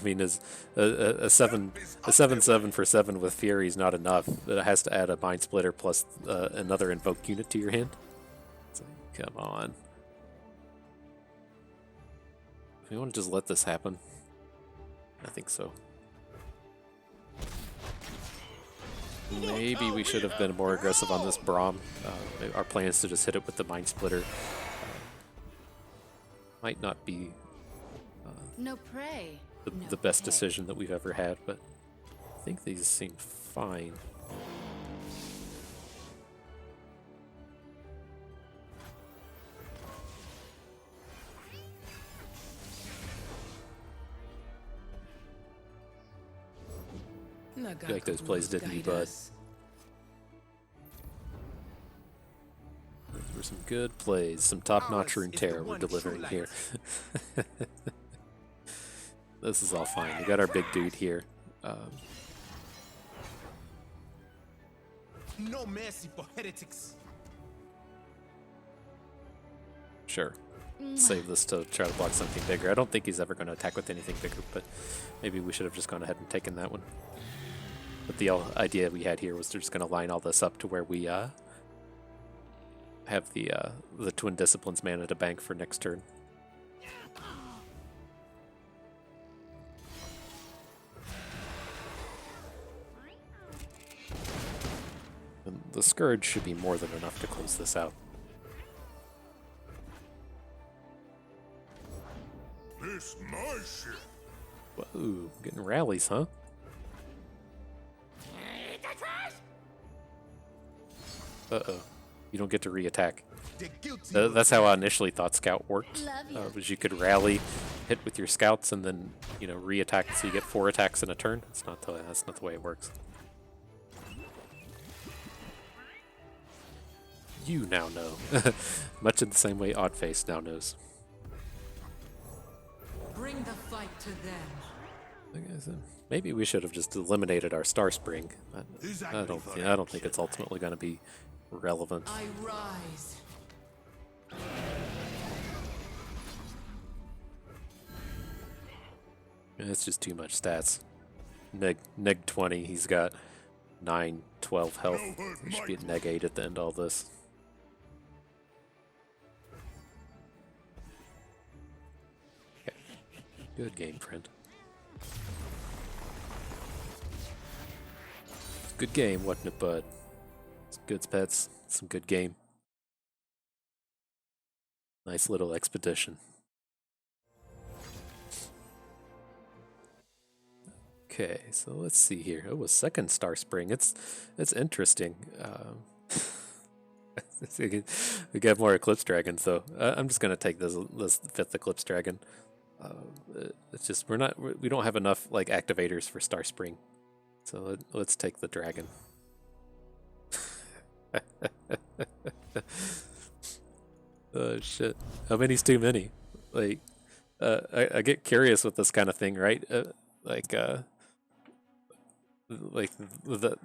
mean, is a 7/7 for 7 with Fury is not enough. It has to add a Mind Splitter plus another Invoke unit to your hand. It's like, come on. We want to just let this happen. I think so. Maybe we should have been more aggressive on this Braum. Our plan is to just hit it with the Mind Splitter. Might not be No prey. the best decision that we've ever had, but I think these seem fine. I feel like those plays didn't do bad. Those were some good plays, some top-notch Runeterra we're delivering here. This is all fine. We got our big dude here. No mercy for heretics. Sure. Save this to try to block something bigger. I don't think he's ever going to attack with anything bigger, but maybe we should have just gone ahead and taken that one. But the idea we had here was just going to line all this up to where we have the Twin Disciplines mana to bank for next turn. And the Scourge should be more than enough to close this out. This my shit. Whoa, getting rallies, huh? Uh-oh. You don't get to re-attack. That's how I initially thought Scout worked. Was you could rally, hit with your Scouts, and then, you know, re-attack so you get 4 attacks in a turn. That's not the way it works. You now know. Much in the same way Oddface now knows. Bring the fight to them. Maybe we should have just eliminated our Star Spring. I don't think it's ultimately going to be relevant. I rise. It's just too much stats. Neg 20, he's got 9, 12 health. He should be at neg 8 at the end of all this. Okay. Good game, friend. Good game, wasn't it, bud? It's good pets, some good game. Nice little expedition. Okay, so let's see here. Oh, a second Star Spring. It's interesting. We get more Eclipse Dragons, though. I'm just gonna take this 5th Eclipse Dragon. It's just we don't have enough like activators for Star Spring, so let's take the dragon. Oh shit! How many's too many? Like, I get curious with this kind of thing, right? Like the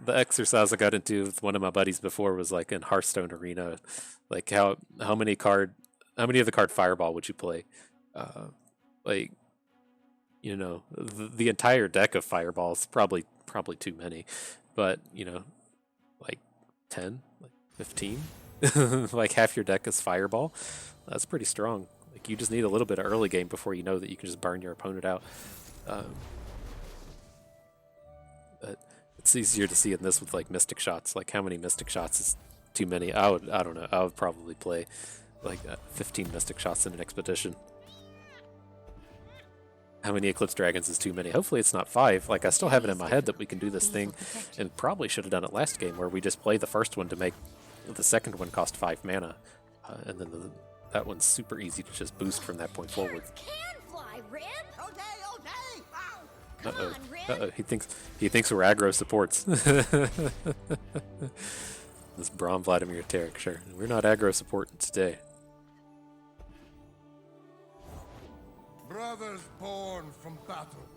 exercise I got into with one of my buddies before was like in Hearthstone Arena. Like how many of the card Fireball would you play? Like, you know, the entire deck of Fireballs probably too many, but you know, like 10, like 15, like half your deck is Fireball. That's pretty strong. Like like you just need a little bit of early game before you know that you can just burn your opponent out. But it's easier to see in this with like Mystic Shots. Like how many Mystic Shots is too many? I don't know. I would probably play like 15 Mystic Shots in an expedition. How many Eclipse Dragons is too many? Hopefully it's not 5. Like I still have it in my head that we can do this thing, and probably should have done it last game where we just play the first one to make the second one cost 5 mana, and then that one's super easy to just boost from that point forward. Can fly, Rib. Okay. Wow. Uh Come on, Rib. oh. He thinks we're aggro supports. This Braum Vladimir Terek, sure. We're not aggro support today. Brothers born from battle.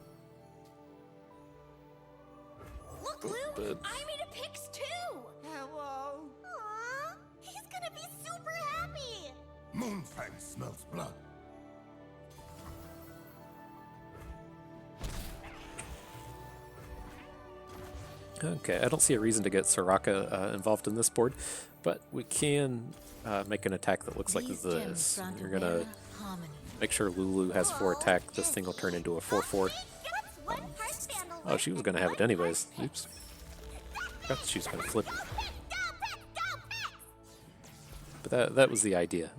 Look, Lou, But I made a Pix too. Hello. Aww, he's gonna be super happy. Moonfang smells blood. okay, I don't see a reason to get Soraka involved in this board, but we can make an attack that looks like this. You're gonna make sure Lulu has 4 attack. This thing will turn into a 4/4. Oh, she was gonna have it anyways. Oops. Forgot that she was gonna flip it. But that was the idea.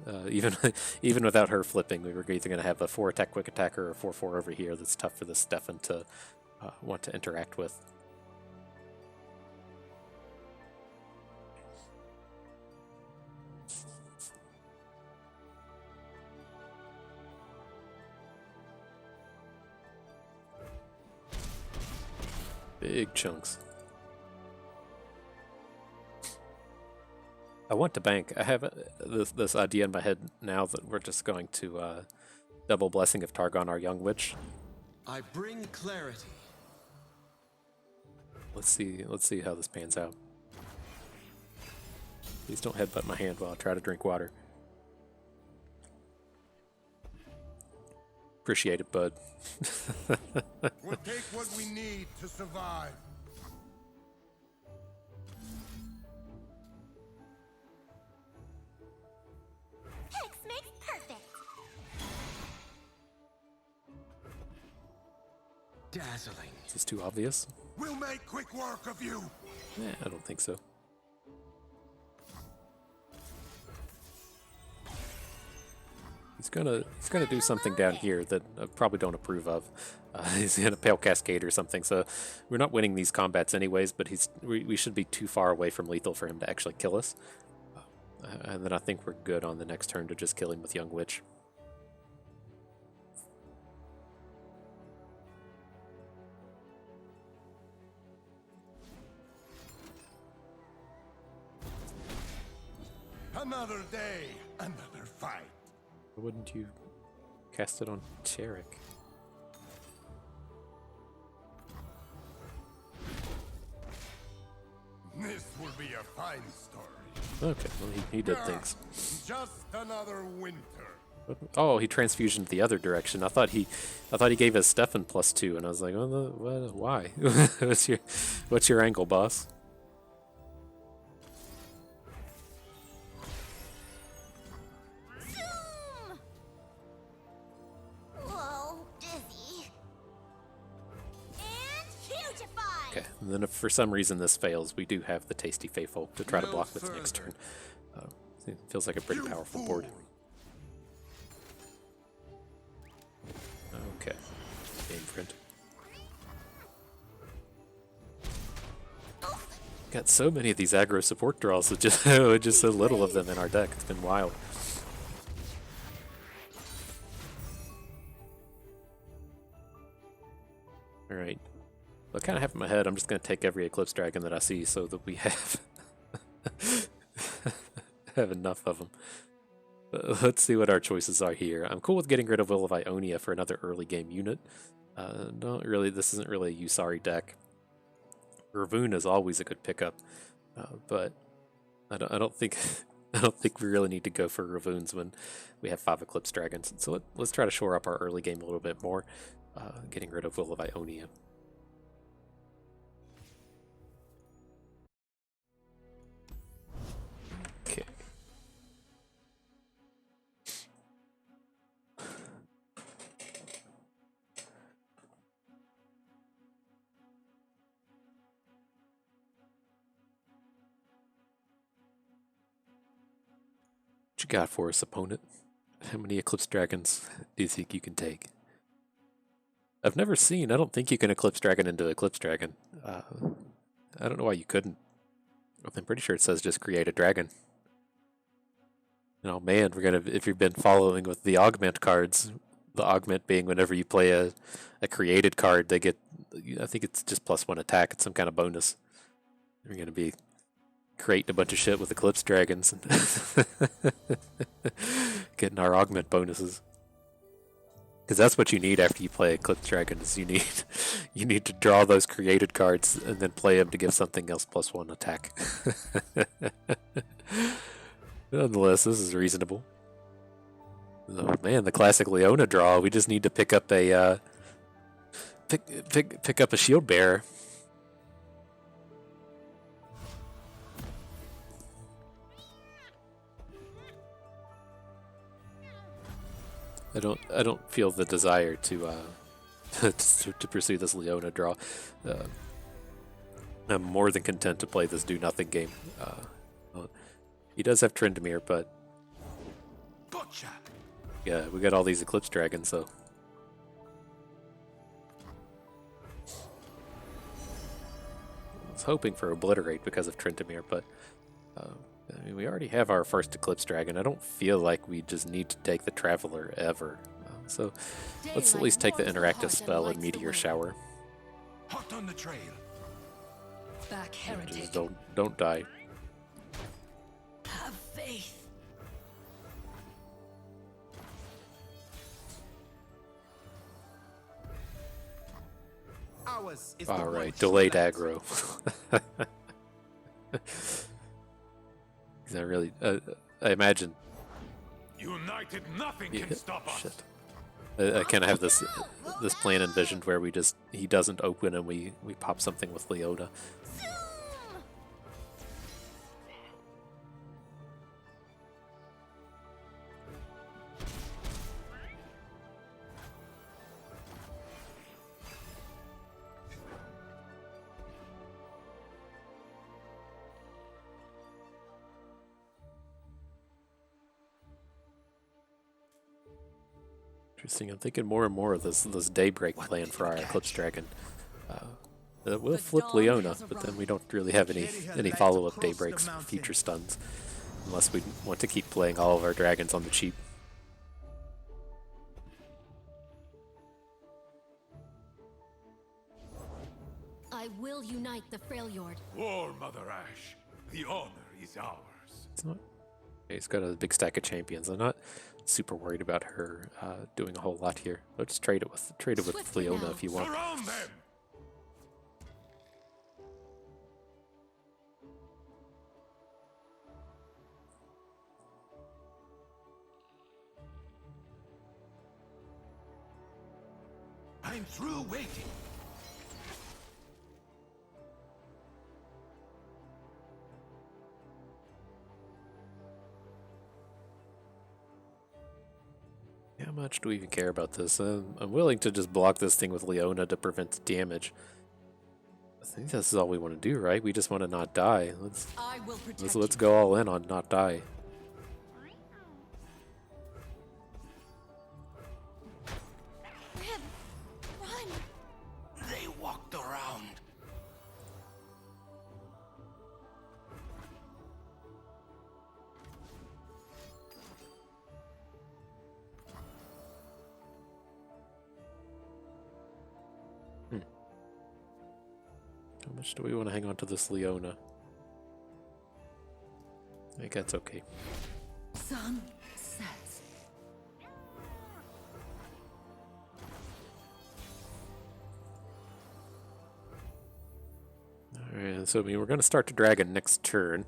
Even without her flipping, we were either gonna have a 4 attack quick attacker or a 4/4 over here. That's tough for this Stefan to want to interact with. Big chunks. I want to bank. I have this idea in my head now that we're just going to double Blessing of Targon, our young witch. I bring clarity. Let's see how this pans out. Please don't headbutt my hand while I try to drink water. Appreciate it, bud. We'll take what we need to survive. Pix makes perfect. Dazzling. Is this too obvious? We'll make quick work of you. I don't think so. He's gonna do something down here that I probably don't approve of. He's gonna Pale Cascade or something. So we're not winning these combats anyways. But we should be too far away from lethal for him to actually kill us. And then I think we're good on the next turn to just kill him with Young Witch. Another day, another fight. Why wouldn't you cast it on Tarek? This will be a fine story. Okay, well he did things. Just another winter. Oh, he transfusioned the other direction. I thought he gave us Stefan +2, and I was like, oh, why? what's your angle, boss? Zoom! Whoa, dizzy. And hugify! Okay, and then if for some reason this fails, we do have the Tasty Faithful to try to block with next turn. It feels like a pretty powerful board. Okay, game print. Got so many of these aggro support draws, with just so little of them in our deck. It's been wild. All right. I kind of have in my head, I'm just going to take every Eclipse Dragon that I see so that we have have enough of them. But let's see what our choices are here. I'm cool with getting rid of Will of Ionia for another early game unit. This isn't really a Usari deck. Rahvun is always a good pickup, but I don't think we really need to go for Rahvuns when we have 5 Eclipse Dragons. So let's try to shore up our early game a little bit more, getting rid of Will of Ionia. Okay. What you got for us, opponent? How many Eclipse Dragons do you think you can take? I don't think you can Eclipse Dragon into Eclipse Dragon. I don't know why you couldn't. I'm pretty sure it says just create a dragon. Oh man, if you've been following with the augment cards, the augment being whenever you play a created card, they get, I think it's just +1 attack. It's some kind of bonus. We're going to be creating a bunch of shit with Eclipse Dragons and getting our augment bonuses. Because that's what you need after you play Eclipse Dragons. You need to draw those created cards and then play them to give something else +1 attack. Nonetheless, this is reasonable. Oh man, the classic Leona draw. We just need to pick up a pick up a shield bearer. I don't feel the desire to to pursue this Leona draw. I'm more than content to play this do nothing game. He does have Tryndamere, but Gotcha. yeah, we got all these Eclipse Dragons, so I was hoping for Obliterate because of Tryndamere, but I mean, we already have our first Eclipse Dragon. I don't feel like we just need to take the Traveler ever. So let's at least take the interactive spell and Meteor Shower. Hot on the trail. Back heretic. Just don't die. Have faith. Ours is All the right, one delayed true light. aggro. I really, I imagine. United, nothing can stop us. Shit. I kind of have this plan envisioned where he doesn't open and we pop something with Leona. Interesting. I'm thinking more and more of this Daybreak plan for our Eclipse Dragon. We'll flip Leona, but then we don't really have any follow-up Daybreaks for future stuns, unless we want to keep playing all of our dragons on the cheap. I will unite the Freljord. War, Mother Ash. The honor is ours. It's not. He's got a big stack of champions. I'm not super worried about her doing a whole lot here. I'll just trade it with Swiftly Leona now. if you want. Surround them. I'm through waiting. How much do we even care about this? I'm willing to just block this thing with Leona to prevent the damage. I think this is all we want to do, right? We just want to not die. I will protect Let's you. go all in on not die. Rib, run! They walked around. How much do we want to hang on to this Leona? I think that's okay. Sun sets. Alright, so I mean, we're going to start the dragon next turn.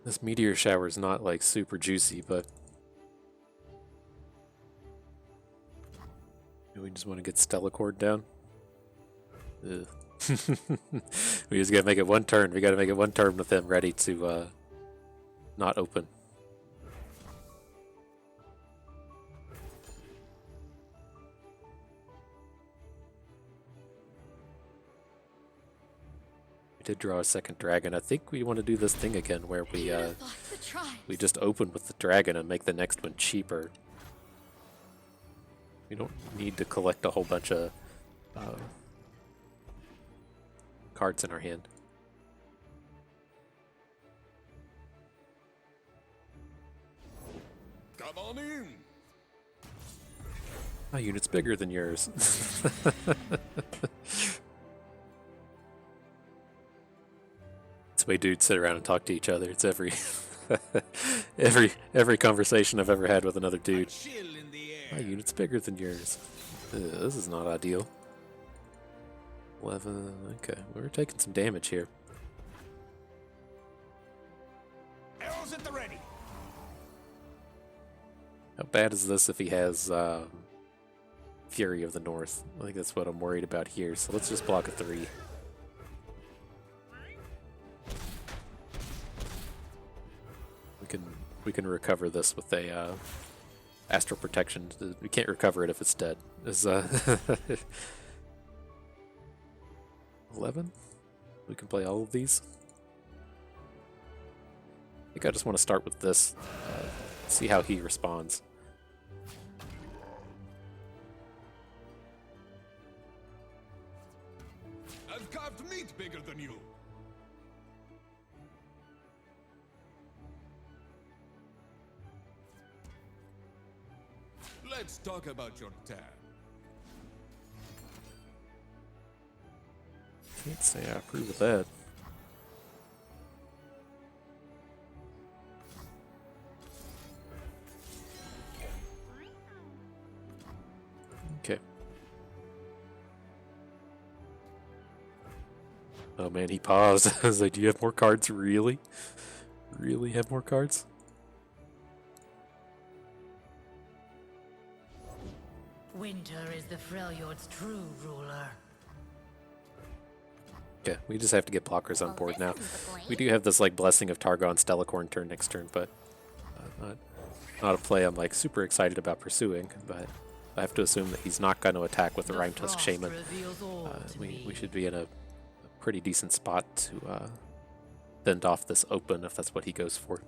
This meteor shower is not like super juicy, but we just want to get Stellacord down. Ugh. We just gotta make it one turn. We gotta make it one turn with them ready to not open. did draw a second dragon. I think we want to do this thing again where we just open with the dragon and make the next one cheaper. We don't need to collect a whole bunch of cards in our hand. Come on in. My unit's bigger than yours. It's the way dudes sit around and talk to each other. It's every every conversation I've ever had with another dude. Chill in the air. My unit's bigger than yours. This is not ideal. 11. Okay, we're taking some damage here. Arrows at the ready. How bad is this if he has Fury of the North? I think that's what I'm worried about here. So let's just block a 3. We can recover this with a Astral Protection. We can't recover it if it's dead. Is 11? We can play all of these. I think I just want to start with this. See how he responds. I've carved meat bigger than you. Let's talk about your tan. Can't say I approve of that. Okay. Oh man, he paused. I was like, do you have more cards? Really? Really have more cards? Winter is the Freljord's true ruler. Yeah, we just have to get blockers on Well, board this now. isn't the blame. We do have this like Blessing of Targon Stellacorn turn next turn, but not a play I'm like super excited about pursuing. But I have to assume that he's not going to attack with the Rhyme Tusk Shaman. We should be in a pretty decent spot to fend off this open if that's what he goes for.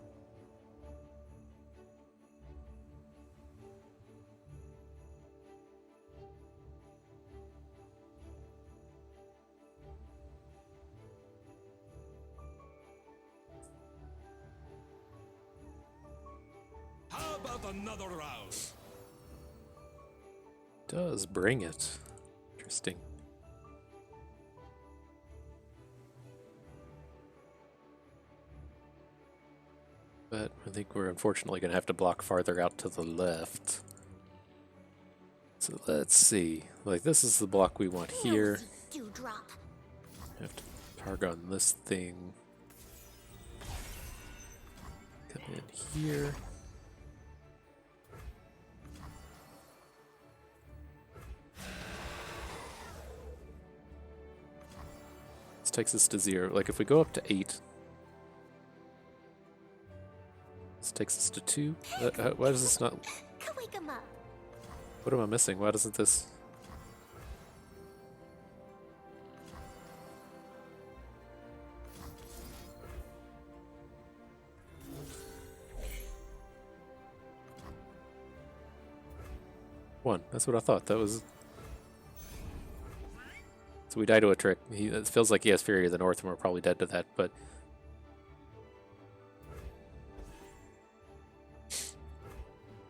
How about another round? Does bring it. Interesting. But I think we're unfortunately going to have to block farther out to the left. So let's see. Like, this is the block we want here. Dewdrop. Have to Targon this thing. Come in here. This takes us to 0. Like, if we go up to 8, this takes us to 2. Why does this not... Go wake him up. What am I missing? Why doesn't this... One. That's what I thought. That was... So we die to a trick. It feels like he has Fury of the North and we're probably dead to that, but...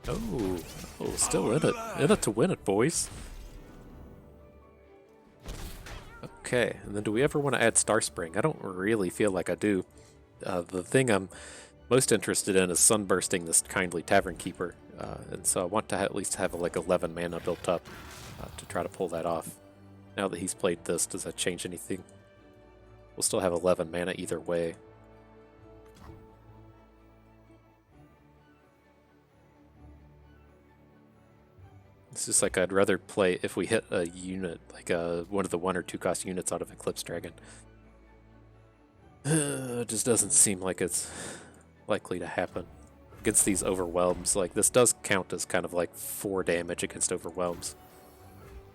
Oh, still in it. In it to win it, boys. Okay, and then do we ever want to add Star Spring? I don't really feel like I do. The thing I'm most interested in is sunbursting this Kindly Tavern Keeper, and so I want to at least have like 11 mana built up to try to pull that off. Now that he's played this, does that change anything? We'll still have 11 mana either way. It's just like I'd rather play if we hit a unit, like one of the 1 or 2 cost units out of Eclipse Dragon. It just doesn't seem like it's likely to happen. Against these overwhelms, like this does count as kind of like 4 damage against overwhelms.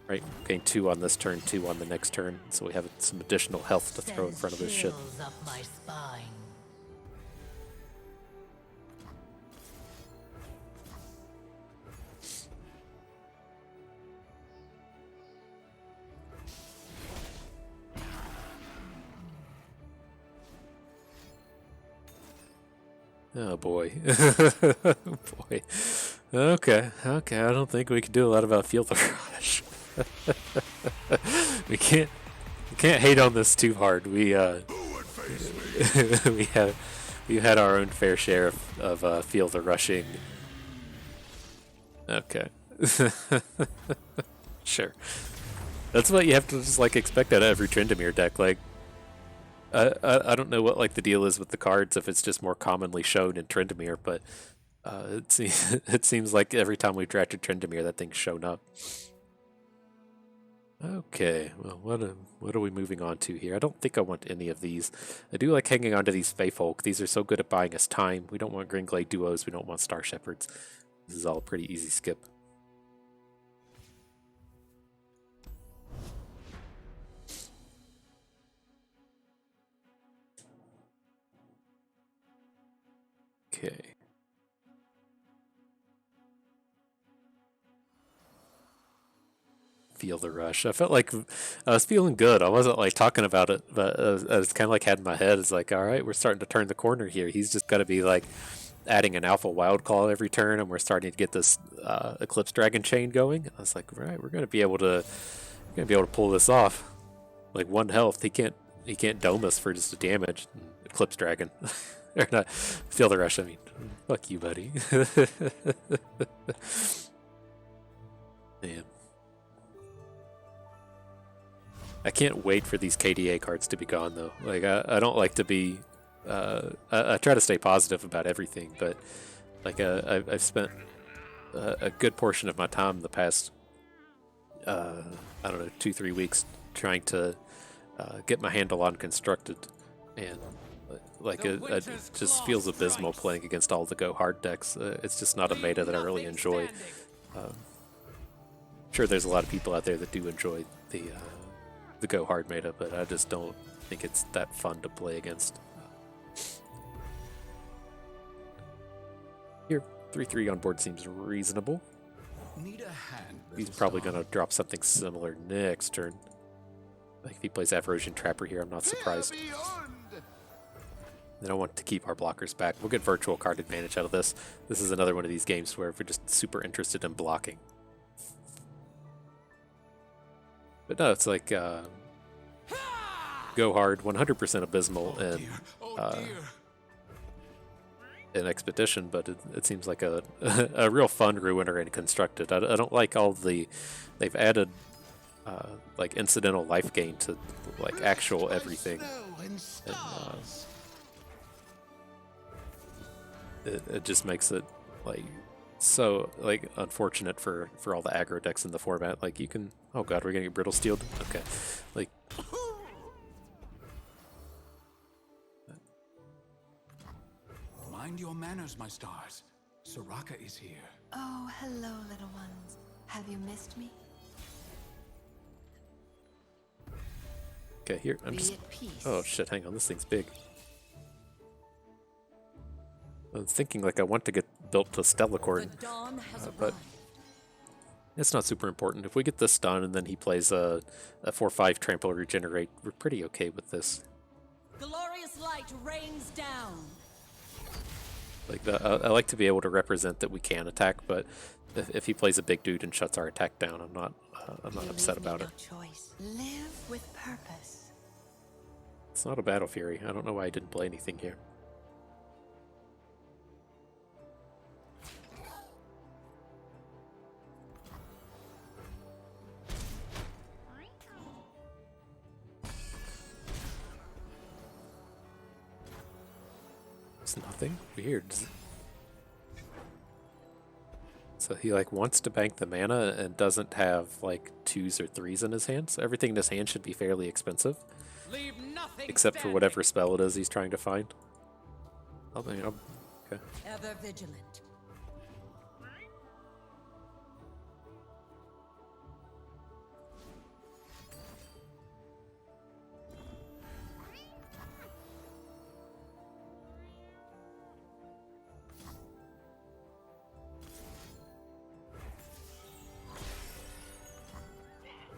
Right, gain 2 on this turn, 2 on the next turn, so we have some additional health to throw in front of this shit. Chills up my spine. Oh boy. Oh boy. Okay, okay, I don't think we can do a lot about Feel the Rush. we can't hate on this too hard. We we've had our own fair share of Feel the Rushing. Okay. Sure. That's what you have to just like expect out of every Tryndamere deck. Like I don't know what like the deal is with the cards, if it's just more commonly shown in Tryndamere, but it seems like every time we drafted Tryndamere, that thing's shown up. Okay, well, what are we moving on to here? I don't think I want any of these. I do like hanging on to these Feyfolk. These are so good at buying us time. We don't want Gringlade duos. We don't want Star Shepherds. This is all a pretty easy skip. Okay. Feel the rush. I felt like I was feeling good. I wasn't like talking about it, but I was kind of like had in my head. It's like, all right, we're starting to turn the corner here. He's just got to be like adding an alpha wild call every turn, and we're starting to get this Eclipse Dragon chain going. I was like, right, we're gonna be able to pull this off. Like 1 health, he can't dome us for just a damage. Eclipse Dragon, or not Feel the Rush. I mean, fuck you, buddy. Man. I can't wait for these KDA cards to be gone, though. Like, I don't like to be... I try to stay positive about everything, but like I've spent a good portion of my time the past, I don't know, 2-3 weeks trying to get my handle on Constructed, and like it just feels abysmal playing against all the Go Hard decks. It's just not a meta that I really enjoy. Sure, there's a lot of people out there that do enjoy the Go Hard meta, but I just don't think it's that fun to play against. Here, 3/3 on board seems reasonable. Need a hand, He's little probably star. going to drop something similar next turn. Like if he plays Averosian Trapper here, I'm not surprised. Then I want to keep our blockers back. We'll get virtual card advantage out of this. This is another one of these games where we're just super interested in blocking. But no, it's like Go Hard, 100% abysmal, and an Expedition, but it seems like a a real fun Ruiner in Constructed. I don't like all the... They've added like incidental life gain to like actual everything. And, it just makes it like so like unfortunate for all the aggro decks in the format. Like you can... Oh god, we're gonna get Brittle Steeled? Okay. Like... Mind your manners, my stars. Soraka is here. Oh, hello, little ones. Have you missed me? Okay, here, I'm Be just... at peace. Oh shit, hang on, this thing's big. I was thinking like I want to get built to Stellacorn, but it's not super important. If we get this done and then he plays a 4/5 Trample Regenerate, we're pretty okay with this. Glorious light rains down. Like I like to be able to represent that we can attack, but if he plays a big dude and shuts our attack down, I'm not upset about it. Choice. Live with purpose. It's not a Battle Fury. I don't know why I didn't play anything here. It's nothing. Weird. So he like wants to bank the mana and doesn't have like 2s or 3s in his hand. So everything in his hand should be fairly expensive. Leave nothing Except for whatever spell it is he's trying to find. Okay. Ever vigilant.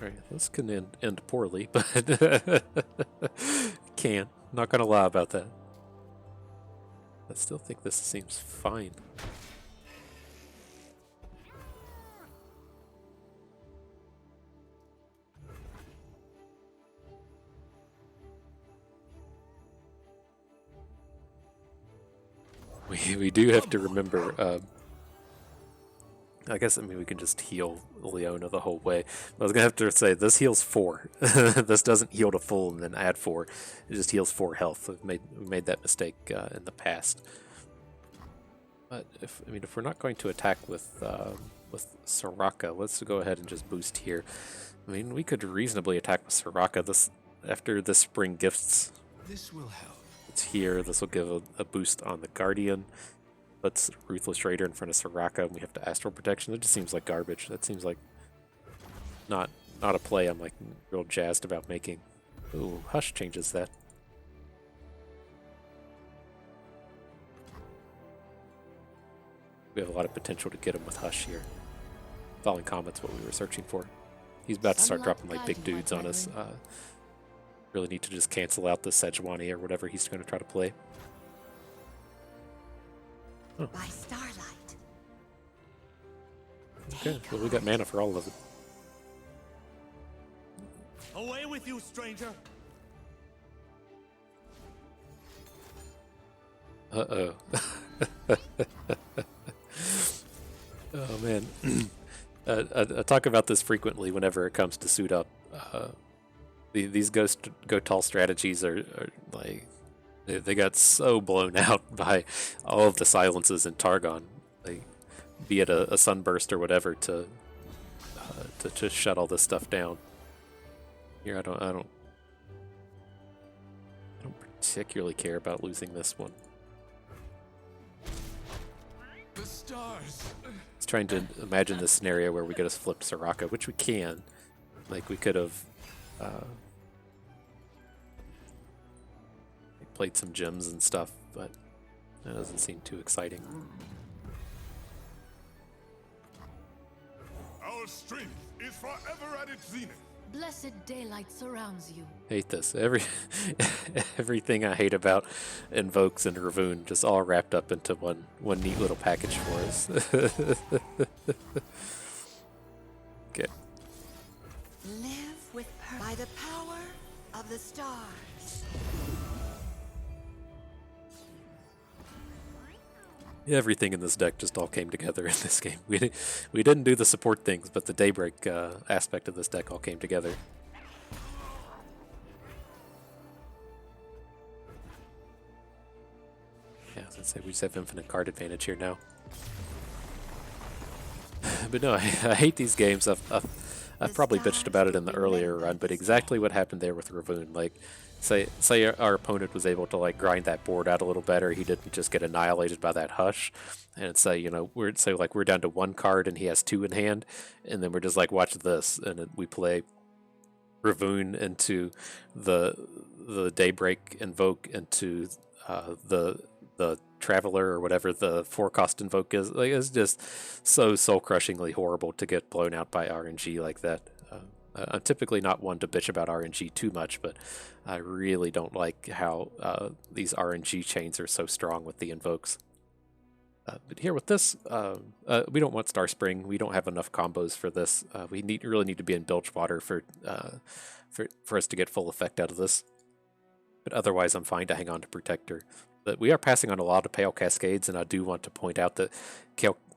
Alright, this can end poorly, but can't. Not gonna lie about that. I still think this seems fine. We do have to remember, I guess, we can just heal Leona the whole way. I was going to have to say, this heals 4. This doesn't heal to full and then add 4. It just heals 4 health. We made that mistake in the past. But if we're not going to attack with Soraka, let's go ahead and just boost here. We could reasonably attack with Soraka after the spring gifts. This will help. It's here. This will give a boost on the Guardian. Puts Ruthless Raider in front of Soraka, and we have to Astral Protection. It just seems like garbage. That seems like not a play I'm like real jazzed about making. Ooh, Hush changes that. We have a lot of potential to get him with Hush here. Falling Comet's what we were searching for. He's about to start dropping like big dudes on us. Really need to just cancel out the Sejuani or whatever he's going to try to play. Oh. By starlight. Okay, well we got mana for all of it. Away with you, stranger! Uh-oh. Oh man. I talk about this frequently whenever it comes to suit up. These go tall strategies are like they got so blown out by all of the silences in Targon, like, be it a sunburst or whatever to shut all this stuff down. Here I don't particularly care about losing this one. The stars. I was trying to imagine this scenario where we could have flipped Soraka, which we can. Like we could have played some gems and stuff, but that doesn't seem too exciting. Our strength is forever at its zenith. Blessed daylight surrounds you. Hate this. Everything I hate about Invokes and Rahvun just all wrapped up into one neat little package for us. Okay. Live with her by the power of the stars. Everything in this deck just all came together in this game. We didn't do the support things, but the Daybreak aspect of this deck all came together. Yeah, I was gonna say we just have infinite card advantage here now. But no, I hate these games. I've probably bitched about it in the earlier run, but exactly what happened there with Rahvun. Like, say our opponent was able to like grind that board out a little better. He didn't just get annihilated by that Hush. And say we're down to 1 card and he has 2 in hand, and then we're just like, watch this, and we play Rahvun into the Daybreak Invoke into the Traveler or whatever the 4-cost Invoke is. Like, it's just so soul-crushingly horrible to get blown out by RNG like that. I'm typically not one to bitch about RNG too much, but I really don't like how these RNG chains are so strong with the Invokes. But here with this, we don't want Star Spring. We don't have enough combos for this. We really need to be in Bilgewater for us to get full effect out of this. But otherwise, I'm fine to hang on to Protector. But we are passing on a lot of Pale Cascades, and I do want to point out that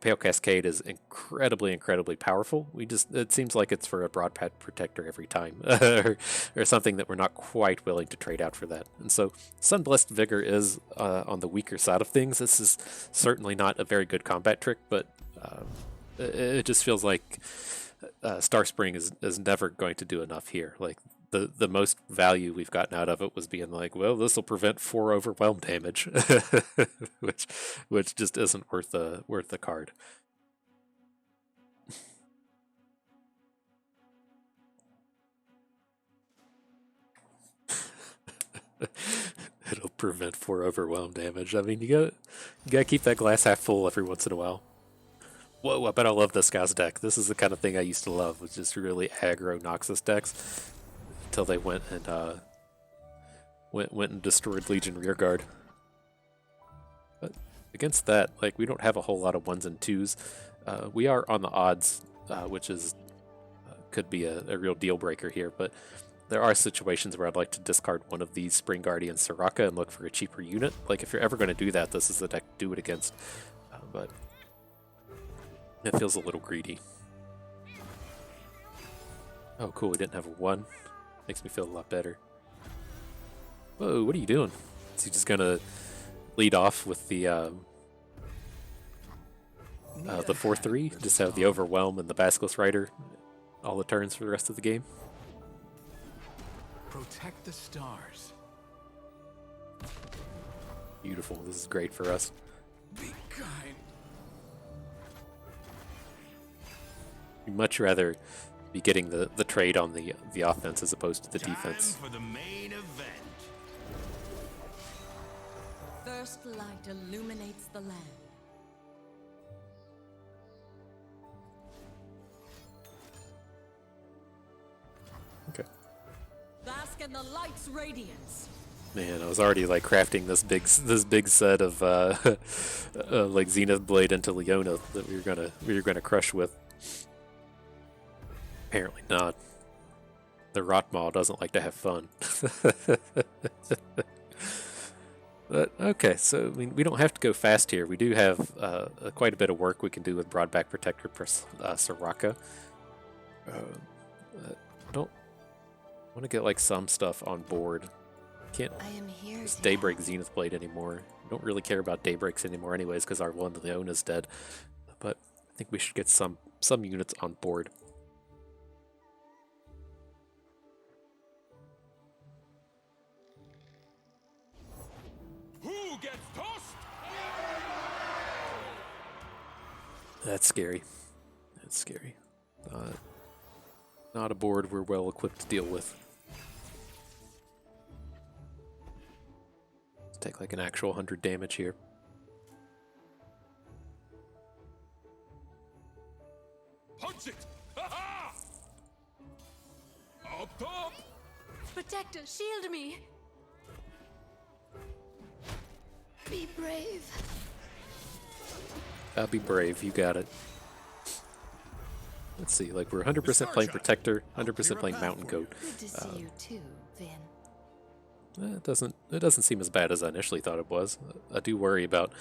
Pale Cascade is incredibly, incredibly powerful. It seems like it's for a Broadpath Protector every time, or something that we're not quite willing to trade out for that. And so Sunblessed Vigor is on the weaker side of things. This is certainly not a very good combat trick, but it just feels like Star Spring is never going to do enough here. Like, the most value we've gotten out of it was being like, well, this will prevent 4 overwhelm damage, which just isn't worth the card. It'll prevent 4 overwhelm damage. I mean, you gotta keep that glass half full every once in a while. Whoa, I bet I love this guy's deck. This is the kind of thing I used to love, was just really aggro Noxus decks until they went and went and destroyed Legion Rearguard. But against that, like, we don't have a whole lot of 1s and 2s. We are on the odds, which is could be a real deal breaker here, but there are situations where I'd like to discard one of these Spring Guardian Soraka and look for a cheaper unit. Like, if you're ever going to do that, this is the deck to do it against. But it feels a little greedy. Oh, cool, we didn't have a 1. Makes me feel a lot better. Whoa, what are you doing? Is he just going to lead off with the 4-3? Just have the Overwhelm and the Basilisk Rider all the turns for the rest of the game? Protect the stars. Beautiful. This is great for us. Be kind. We'd much rather be getting the trade on the offense as opposed to the defense. Time for the main event. First light illuminates the land. Okay. Bask in the light's radiance. Man, I was already like crafting this big set of like Zenith Blade into Leona that we were gonna crush with. Apparently not. The Rotmaw doesn't like to have fun. But okay, so I mean, we don't have to go fast here. We do have quite a bit of work we can do with Broadback Protector plus Soraka. I don't want to get like some stuff on board. Can't I am here. use Daybreak Zenith Blade anymore. Don't really care about Daybreaks anymore anyways because our one Leona's dead. But I think we should get some units on board. Who gets tossed? That's scary. That's scary. Not a board we're well equipped to deal with. Let's take like an actual 100 damage here. Punch it! Ha-ha! Up top! Protector, shield me. Be brave. I'll be brave, you got it. Let's see, like we're 100% playing Protector, 100% playing Mountain Goat. Good to see you too, Vin. It doesn't seem as bad as I initially thought it was. I do worry about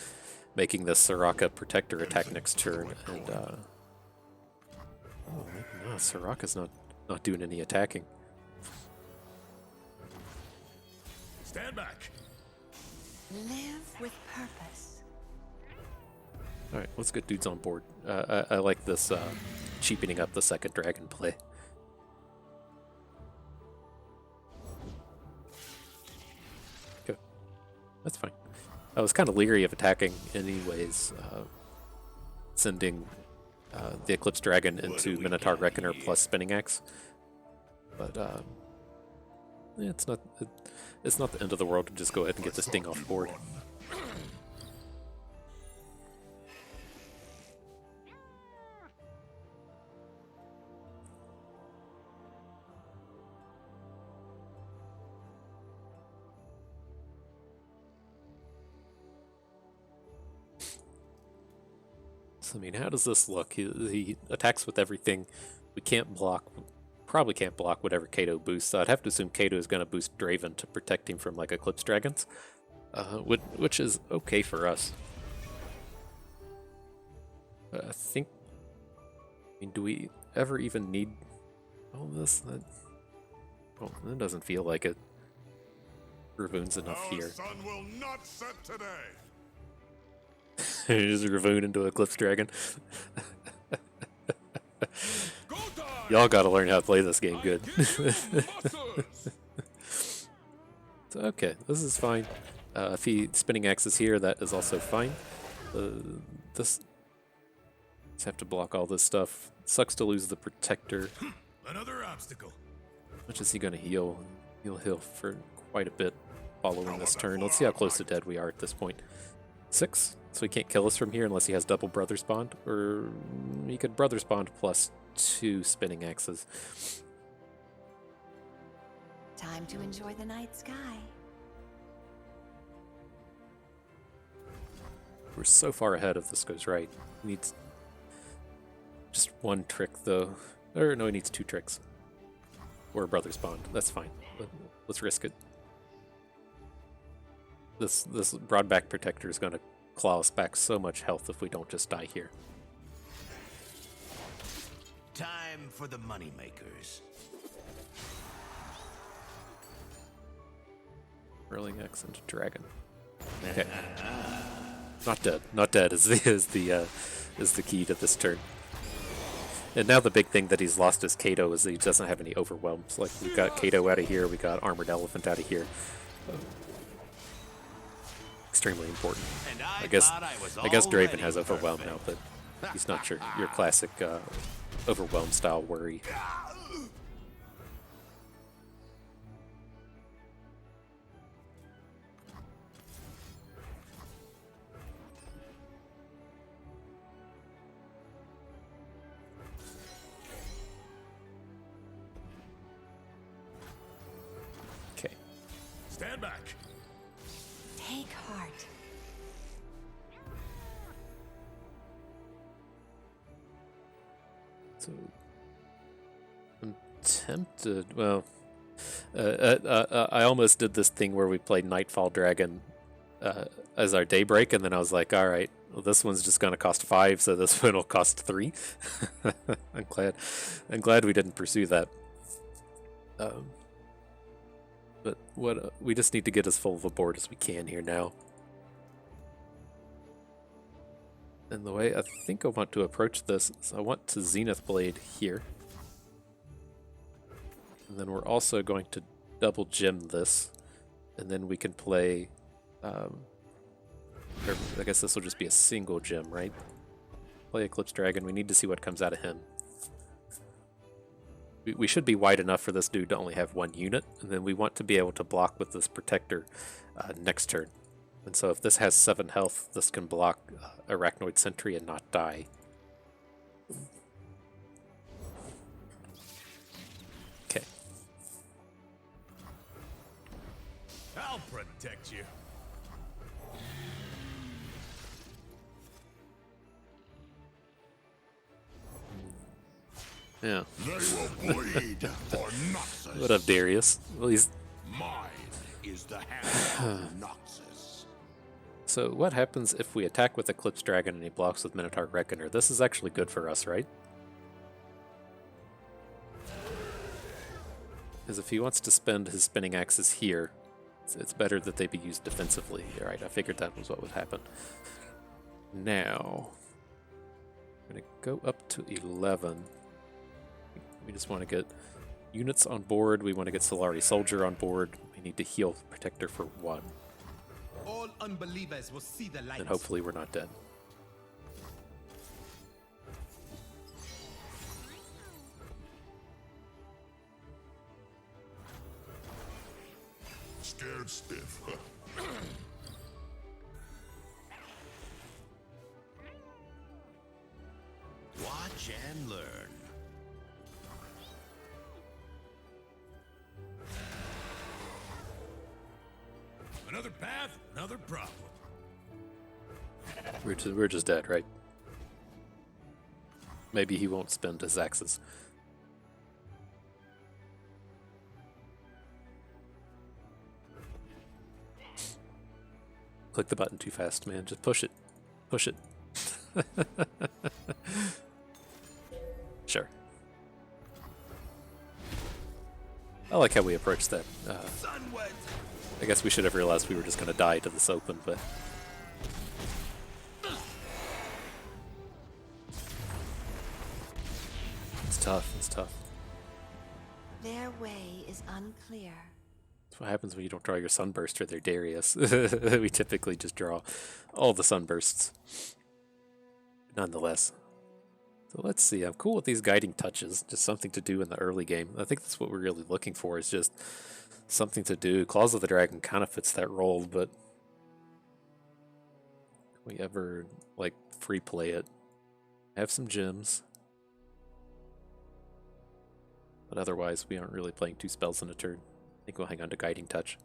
making this Soraka Protector attack next turn, and oh, maybe not. Soraka's not doing any attacking. Stand back. Live with purpose. All right, let's get dudes on board. I like this cheapening up the second dragon play. Okay, that's fine. I was kind of leery of attacking anyways, sending the Eclipse Dragon into Minotaur Reckoner plus Spinning Axe. But yeah, it's not the end of the world to just go ahead and get this thing off board. I mean, how does this look? He attacks with everything. We can't block, probably can't block whatever Kato boosts. So I'd have to assume Kato is going to boost Draven to protect him from like Eclipse Dragons, which is okay for us. I think. I mean, do we ever even need all this? That doesn't feel like it. Rahvun's enough Our here. sun will not set today. Just Rahvun into Eclipse Dragon. Go time! Y'all gotta learn how to play this game good. So, okay, this is fine. If he Spinning Axe is here, that is also fine. Just have to block all this stuff. Sucks to lose the Protector. Another obstacle. How much is he gonna heal? He'll heal for quite a bit following this turn. Let's see how close to dead we are at this point. 6? so he can't kill us from here unless he has double Brothers Bond, or he could Brothers Bond plus 2 spinning axes. Time to enjoy the night sky. We're so far ahead if this goes right. He needs just 1 trick though. Or no, he needs 2 tricks. Or a Brothers Bond. That's fine. Let's risk it. This Broadback Protector is going to claw us back so much health if we don't just die here. Time for the moneymakers. Whirling Axe into Dragon. Okay. Not dead. Not dead is the key to this turn. And now the big thing that he's lost is Kato is that he doesn't have any overwhelms. Like, we've got Kato out of here, we got Armored Elephant out of here. Extremely important. I guess Draven has overwhelm now, but he's not your classic overwhelm style worry. Okay. Stand back. Take heart. So I'm tempted. Well, I almost did this thing where we played Nightfall Dragon as our daybreak, and then I was like, all right, well, this one's just going to cost 5, so this one will cost 3. I'm glad we didn't pursue that. But we just need to get as full of a board as we can here now. And the way I think I want to approach this is I want to Zenith Blade here. And then we're also going to double gem this. And then we can play... or I guess this will just be a single gem, right? Play Eclipse Dragon. We need to see what comes out of him. We should be wide enough for this dude to only have 1 unit. And then we want to be able to block with this Protector next turn. And so if this has 7 health, this can block Arachnoid Sentry and not die. Okay. I'll protect you. Yeah. They will bleed for Noxus. What up, Darius? Well, he's... Mine is the hand of Noxus. So what happens if we attack with Eclipse Dragon and he blocks with Minotaur Reckoner? This is actually good for us, right? Because if he wants to spend his spinning axes here, it's better that they be used defensively. Alright, I figured that was what would happen. Now, I'm going to go up to 11. We just want to get units on board. We want to get Solari Soldier on board. We need to heal Protector for 1. All unbelievers will see the light. And hopefully we're not dead. Scared stiff. Watch and learn. Another path, another problem. We're just dead, right? Maybe he won't spend his axes. Click the button too fast, man. Just push it. Push it. Sure. I like how we approached that. I guess we should have realized we were just going to die to this open, but... It's tough, it's tough. Their way is unclear. That's what happens when you don't draw your Sunburst or their Darius. We typically just draw all the Sunbursts. Nonetheless. So let's see, I'm cool with these Guiding Touches, just something to do in the early game. I think that's what we're really looking for, is just something to do. Claws of the Dragon kind of fits that role, but we ever like free play it. Have some gems. But otherwise we aren't really playing 2 spells in a turn. I think we'll hang on to Guiding Touch.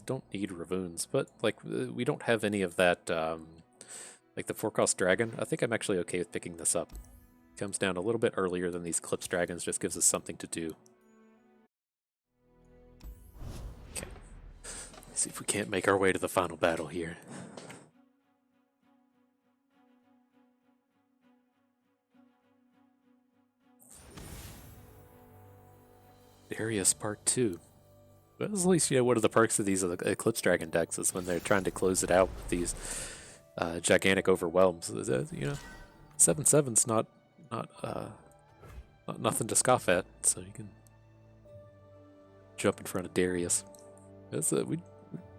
Don't need Rahvuns, but like we don't have any of that like the 4-cost dragon. I think I'm actually okay with picking this up. Comes down a little bit earlier than these Eclipse Dragons, just gives us something to do. Okay. Let's see if we can't make our way to the final battle here. Darius Part 2. But at least, you know, one of the perks of these Eclipse Dragon decks is when they're trying to close it out with these gigantic overwhelms. You know, 7/7's not nothing to scoff at, so you can jump in front of Darius. We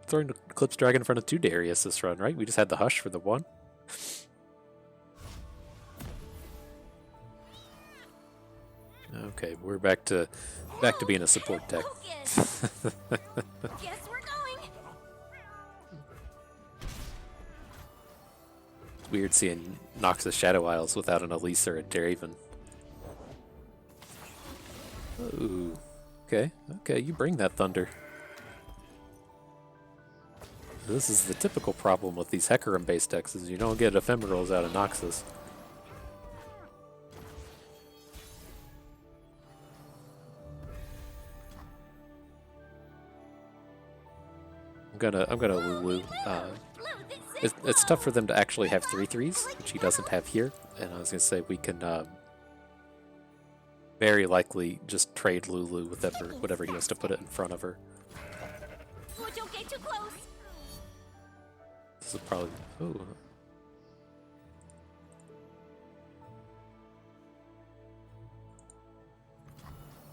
throwing Eclipse Dragon in front of 2 Darius this run, right? We just had the Hush for the 1. Okay, we're back to being a support deck. Guess we're going. It's weird seeing Noxus Shadow Isles without an Elise or a Draven. Ooh. Okay, you bring that thunder. This is the typical problem with these Hecarim-based decks, is you don't get ephemerals out of Noxus. I'm gonna Lulu. It's tough for them to actually have 3/3s, which he doesn't have here. And I was gonna say we can very likely just trade Lulu with whatever he wants to put it in front of her. Oh, don't get too close. This is probably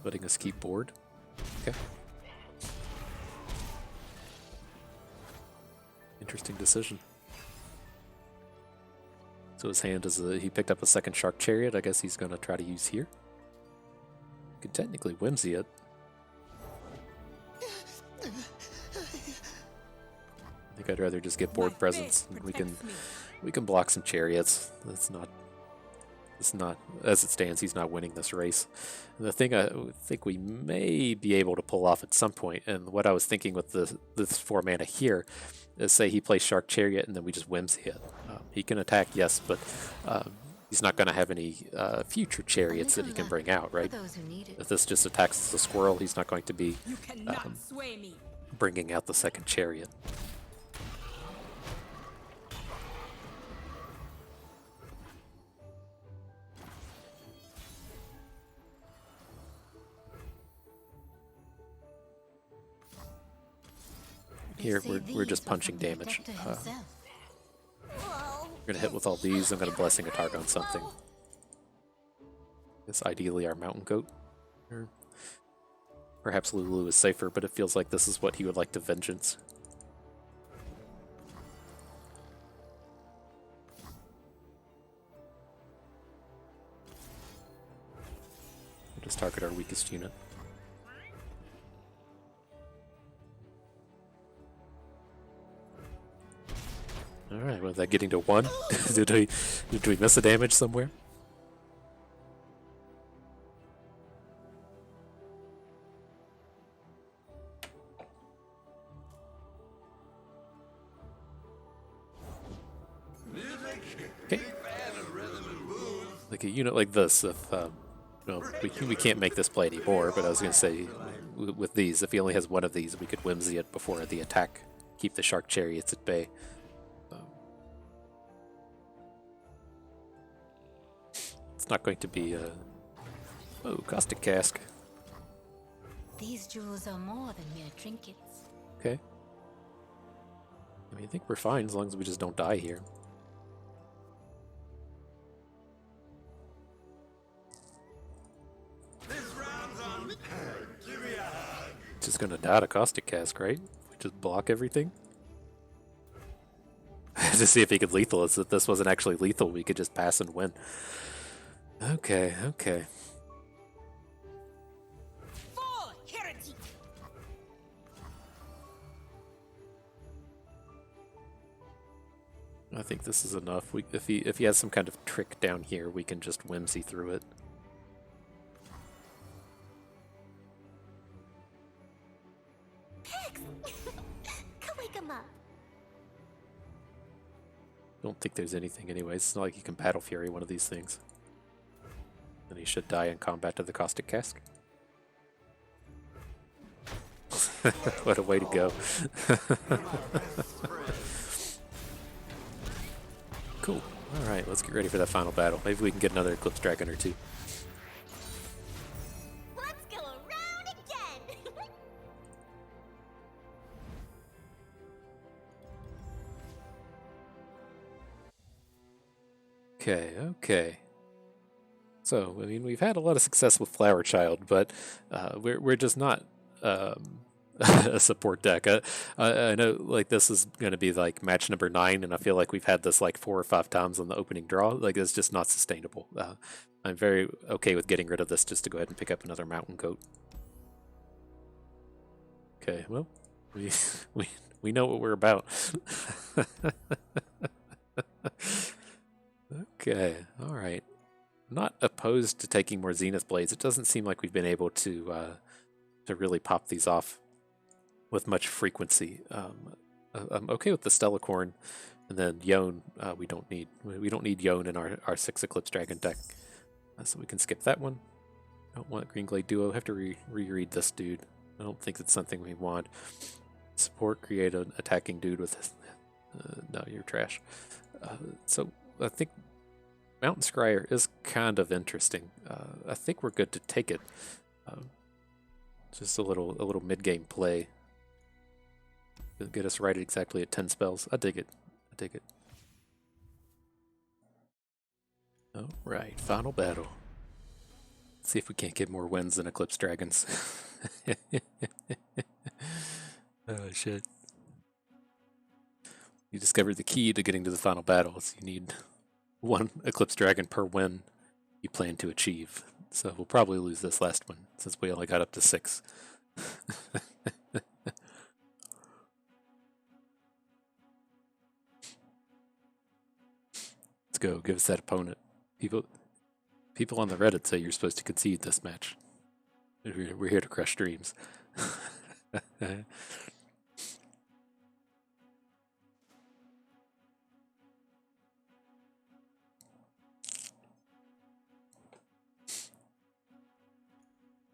letting us keep board. Okay. Interesting decision. So his hand is he picked up a second Shark Chariot. I guess he's going to try to use here. Could technically Whimsy it. I think I'd rather just get board presence. We can block some chariots. It's not as it stands. He's not winning this race. And the thing I think we may be able to pull off at some point, and what I was thinking with this 4 mana here, is say he plays Shark Chariot and then we just Whimsy it. He can attack, yes, but he's not going to have any future chariots that he can bring out, right? If this just attacks the squirrel, he's not going to be bringing out the second chariot. Here, we're just punching damage. We're gonna hit with all these. I'm gonna Blessing a target on something. This ideally our Mountain Goat. Or perhaps Lulu is safer, but it feels like this is what he would like to Vengeance. We'll just target our weakest unit. Alright, was that getting to 1? did we miss a damage somewhere? Okay. Like a unit like this, if well, we can't make this play anymore, but I was going to say, with these, if he only has one of these, we could Whimsy it before the attack. Keep the Shark Chariots at bay. It's not going to be a... Oh, Caustic Cask. These jewels are more than mere trinkets. Okay. I mean, I think we're fine as long as we just don't die here. Just gonna die to Caustic Cask, right? We just block everything? To see if he could lethal us. If this wasn't actually lethal, we could just pass and win. Okay. I think this is enough. If he has some kind of trick down here, we can just whimsy through it. Pix! Go wake him up. Don't think there's anything anyways. It's not like you can Battle Fury one of these things. And he should die in combat to the Caustic Cask. What a way to go. Cool. Alright, let's get ready for that final battle. Maybe we can get another Eclipse Dragon or two. Let's go around again. Okay. So, I mean, we've had a lot of success with Flower Child, but we're just not a support deck. I know, like, this is going to be like match number 9, and I feel like we've had this like 4 or 5 times on the opening draw. Like, it's just not sustainable. I'm very okay with getting rid of this just to go ahead and pick up another Mountain Goat. Okay, well, we know what we're about. Okay, all right. Not opposed to taking more Zenith Blades. It doesn't seem like we've been able to really pop these off with much frequency. I'm okay with the Stellacorn, and then Yone. We don't need Yone in our 6 Eclipse Dragon deck, so we can skip that one. Don't want Green Glade Duo. Have to reread this dude. I don't think it's something we want. Support, create an attacking dude with. No, you're trash. So I think Mountain Scryer is kind of interesting. I think we're good to take it. Just a little mid-game play. It'll get us right exactly at 10 spells. I dig it. All right, final battle. Let's see if we can't get more wins than Eclipse Dragons. Oh shit. You discovered the key to getting to the final battle. So you need 1 Eclipse Dragon per win you plan to achieve. So we'll probably lose this last one since we only got up to 6. Let's go. Give us that opponent. People on the Reddit say you're supposed to concede this match. We're here to crush dreams.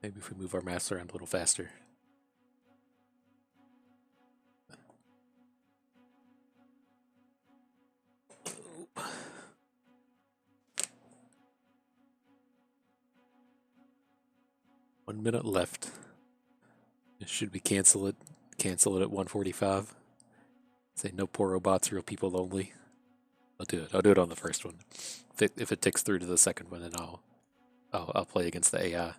Maybe if we move our mass around a little faster. One minute left. Should we cancel it? Cancel it at 1:45. Say no poor robots, real people only. I'll do it. I'll do it on the first one. If it ticks through to the second one, then I'll play against the AI.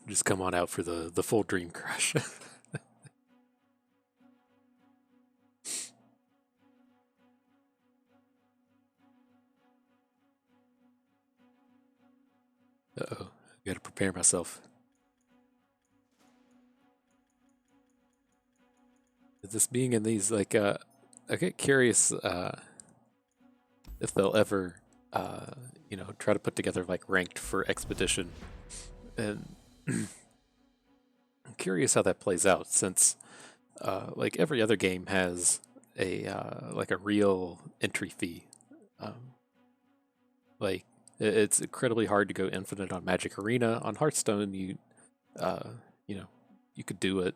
Just come on out for the full Dream Crush. Uh-oh, I gotta prepare myself. This being in these, like, I get curious if they'll ever, try to put together, like, ranked for Expedition. And I'm curious how that plays out, since, like, every other game has a real entry fee. It's incredibly hard to go infinite on Magic Arena. On Hearthstone, you could do it.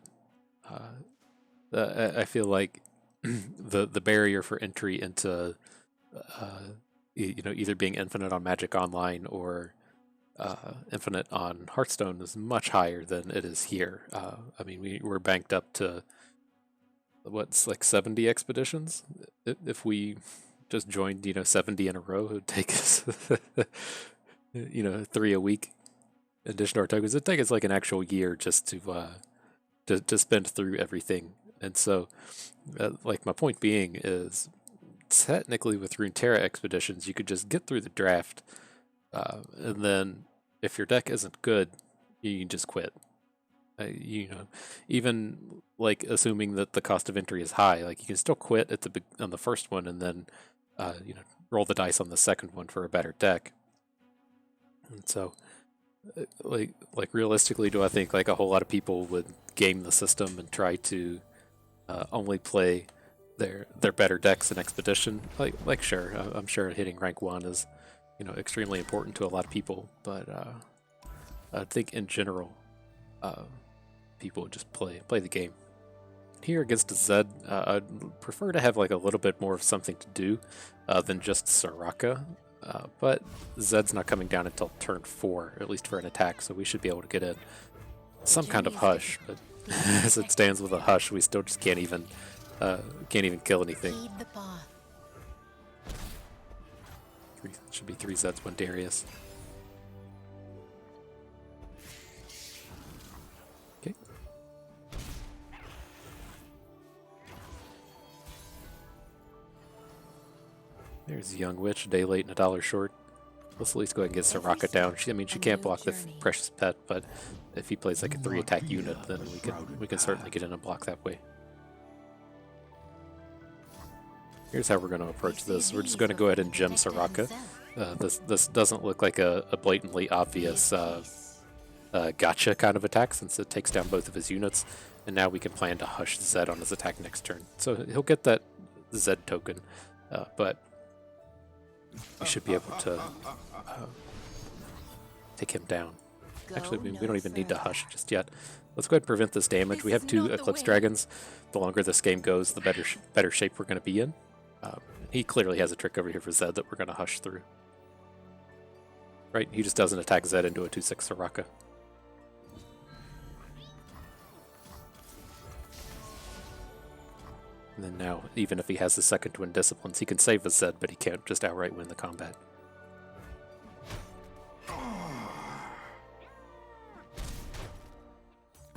I feel like the barrier for entry into, either being infinite on Magic Online or infinite on Hearthstone is much higher than it is here. I mean, we're banked up to what's like 70 expeditions. If we just joined, 70 in a row, it would take us, 3 a week. In addition to our tokens, it'd take us like an actual year just to spend through everything. And so, like, my point being is, technically with Runeterra expeditions, you could just get through the draft, and then if your deck isn't good, you can just quit. You know, even like assuming that the cost of entry is high, like you can still quit at on the first one and then you know, roll the dice on the second one for a better deck. And so, like realistically, do I think like a whole lot of people would game the system and try to only play their better decks in Expedition? Like sure, I'm sure hitting rank 1 is, you know, extremely important to a lot of people, but I think in general, people would just play the game. Here against Zed, I'd prefer to have like a little bit more of something to do than just Soraka, but Zed's not coming down until turn 4, at least for an attack, so we should be able to get in some kind of hush. But as it stands with a hush, we still just can't even kill anything. Should be 3 Zeds, 1 Darius. Okay. There's Young Witch, a day late and $1 short. Let's at least go ahead and get Soraka down. She can't block the Precious Pet, but if he plays like a 3 attack unit, then we can certainly get in and block that way. Here's how we're going to approach this. We're just going to go ahead and gem Soraka. This doesn't look like a blatantly obvious gotcha kind of attack, since it takes down both of his units, and now we can plan to hush Zed on his attack next turn. So he'll get that Zed token, but we should be able to take him down. Actually, we don't even need to hush just yet. Let's go ahead and prevent this damage. We have 2 Eclipse Dragons. The longer this game goes, the better shape we're going to be in. He clearly has a trick over here for Zed that we're going to hush through. Right? He just doesn't attack Zed into a 2/6 Soraka. And then now, even if he has the second twin disciplines, he can save his Zed, but he can't just outright win the combat.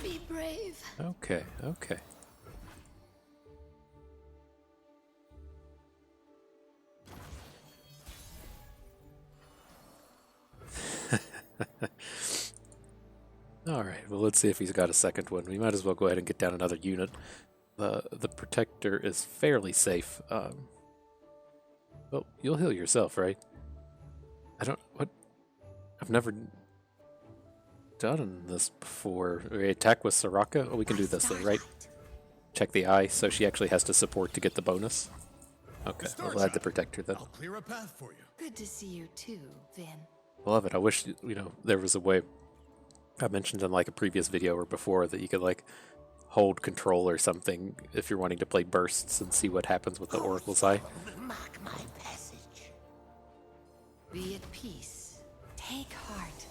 Be brave. Okay, okay. Alright, well let's see if he's got a second one. We might as well go ahead and get down another unit. The Protector is fairly safe. Well, you'll heal yourself, right? I've never done this before. We attack with Soraka? Oh, we can do this though, right? Check the eye, so she actually has to support to get the bonus. Okay, we'll add the Protector then. I'll clear a path for you. Good to see you too, Vin. Love it. I wish, you know, there was a way. I mentioned in like a previous video or before that you could like hold control or something if you're wanting to play bursts and see what happens with the Oracle's Eye. Mark my passage. Be at peace. Take heart.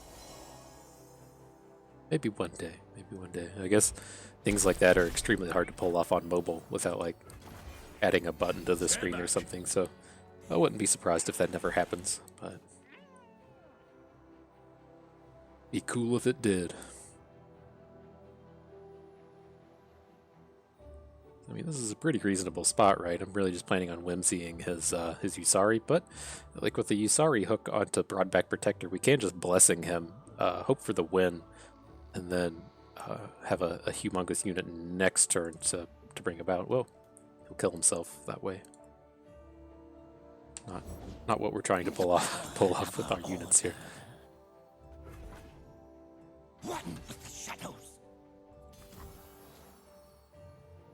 Maybe one day. Maybe one day. I guess things like that are extremely hard to pull off on mobile without like adding a button to the screen or something. So I wouldn't be surprised if that never happens, but be cool if it did. I mean, this is a pretty reasonable spot, right? I'm really just planning on whimsying his Yusari, but like with the Yusari hook onto Broadback Protector, we can just blessing him, hope for the win, and then have a humongous unit next turn to bring about. Well, he'll kill himself that way. Not what we're trying to pull off with our units here. One with the shadows.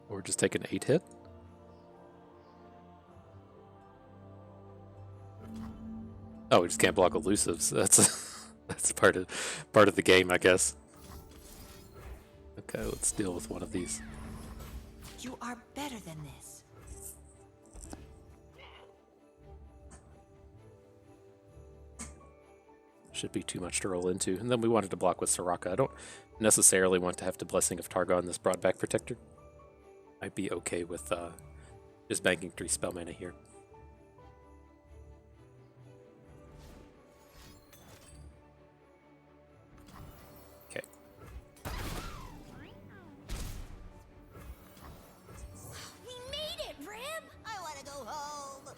Or just take an 8 hit. Oh, we just can't block elusives. That's part of the game, I guess. Okay, let's deal with one of these. You are better than this. Should be too much to roll into. And then we wanted to block with Soraka. I don't necessarily want to have to Blessing of Targon this Broadback Protector. I'd be okay with just banking 3 spell mana here. Okay. We made it, Rim! I want to go home.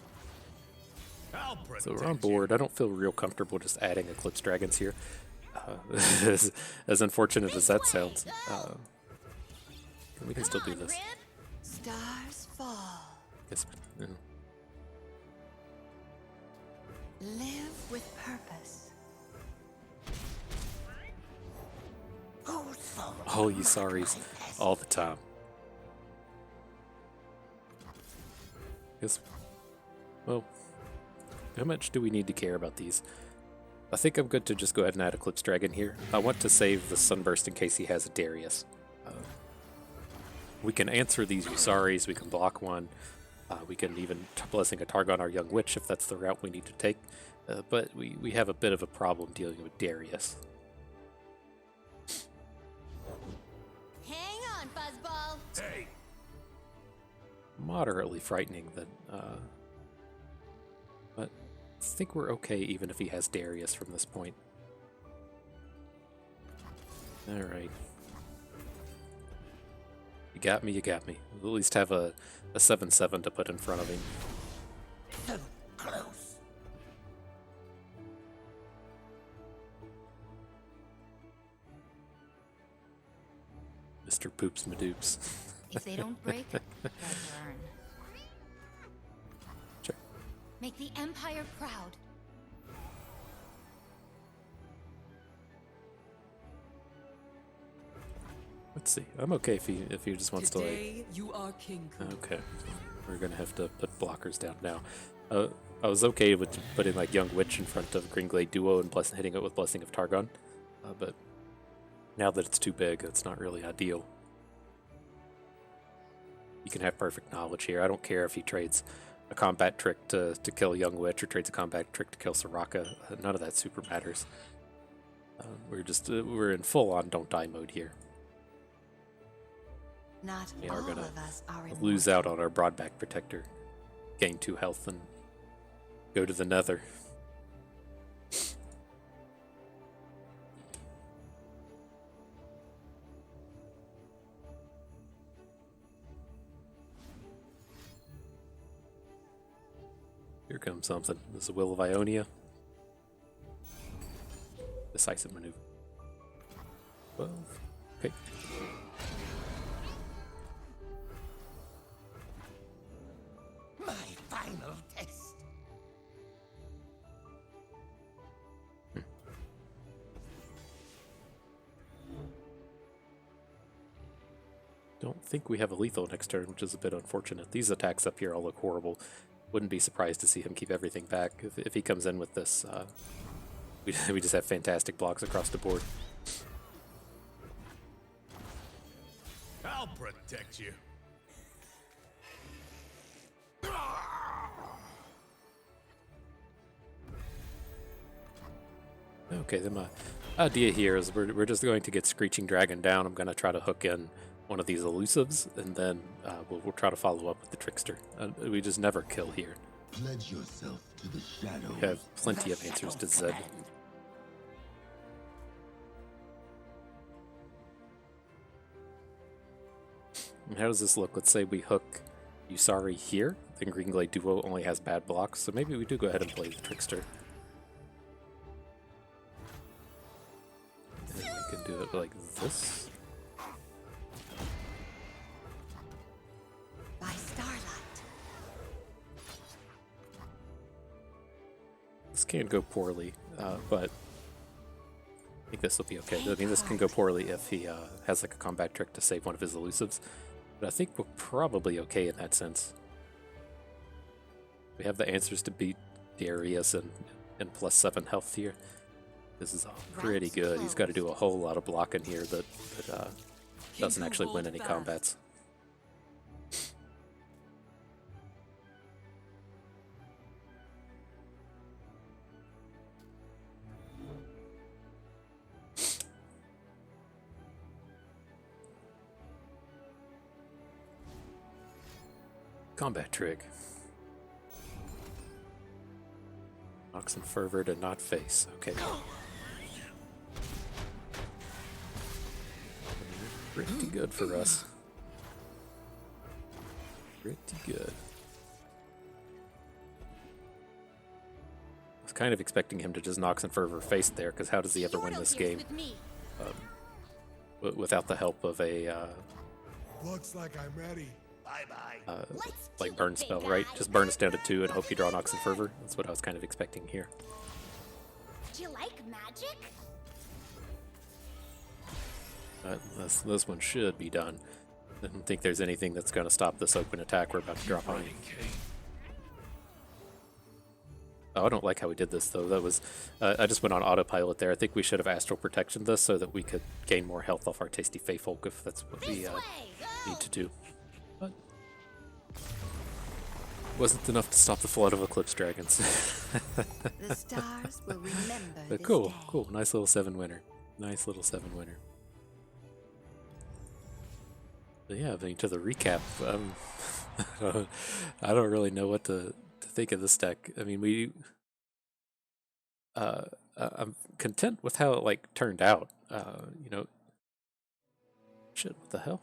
I'll So we're on protect board. I don't feel real comfortable just adding Eclipse Dragons here. As unfortunate as that sounds, we can still do this. Stars fall. Yes, yeah. Live with purpose. Oh, you sorries, all the time. Yes. Well, how much do we need to care about these? I think I'm good to just go ahead and add Eclipse Dragon here. I want to save the Sunburst in case he has a Darius. We can answer these Usaris, we can block one, we can even Blessing a Targon our Young Witch if that's the route we need to take. But we have a bit of a problem dealing with Darius. Hang on, Fuzzball. Hey, Moderately frightening, then, but I think we're okay even if he has Darius from this point. Alright. You got me, you got me. We'll at least have a 7/7 to put in front of him. So close. Mr. Poops Madoops. If they don't break, they'll burn. Sure. Make the Empire proud. Let's see. I'm okay if he just wants to like. Today you are king. Okay, we're gonna have to put blockers down now. I was okay with putting like Young Witch in front of Greenglade Duo and hitting it with Blessing of Targon, but now that it's too big, it's not really ideal. You can have perfect knowledge here. I don't care if he trades a combat trick to kill Young Witch or trades a combat trick to kill Soraka. None of that super matters. We're in full on don't die mode here. Not We all are gonna of us are lose out on our Broadback Protector, gain 2 health, and go to the Nether. Here comes something. This is the Will of Ionia. Decisive maneuver. 12. Okay. My final test. Don't think we have a lethal next turn, which is a bit unfortunate. These attacks up here all look horrible. Wouldn't be surprised to see him keep everything back. If he comes in with this, we just have fantastic blocks across the board. I'll protect you. Okay, then my idea here is we're just going to get Screeching Dragon down. I'm going to try to hook in one of these elusives, and then we'll try to follow up with the Trickster. We just never kill here. Pledge yourself to the shadow. We have plenty of answers to Zed. And how does this look? Let's say we hook Usari here, then Greenglade Duo only has bad blocks, so maybe we do go ahead and play the Trickster. And we can do it like this. by starlight. This can go poorly, but I think this will be okay. I mean, this can go poorly if he has like a combat trick to save one of his elusives, but I think we're probably okay in that sense. We have the answers to beat Darius and +7 health here. This is pretty good. He's got to do a whole lot of blocking here that doesn't actually win any combats. Combat trick. Oxen Fervor to not face. Okay. Pretty good for us. Pretty good. was kind of expecting him to just Nox and Fervor face there, because how does he ever win this game without the help of a Looks like I'm ready. like burn spell, right? Just burn us down to 2 and hope you draw Nox and Fervor. That's what I was kind of expecting here. Do you like magic? This one should be done. I don't think there's anything that's going to stop this open attack we're about to drop on. Oh, I don't like how we did this, though. That was I just went on autopilot there. I think we should have Astral Protection this so that we could gain more health off our Tasty Feyfolk if that's what we need to do. But wasn't enough to stop the flood of Eclipse Dragons. The stars will remember this cool, day. cool. Nice little 7-winner. Nice little 7-winner. But yeah, I mean, to the recap, I don't really know what to think of this deck. I mean, I'm content with how it like turned out. You know, shit, what the hell?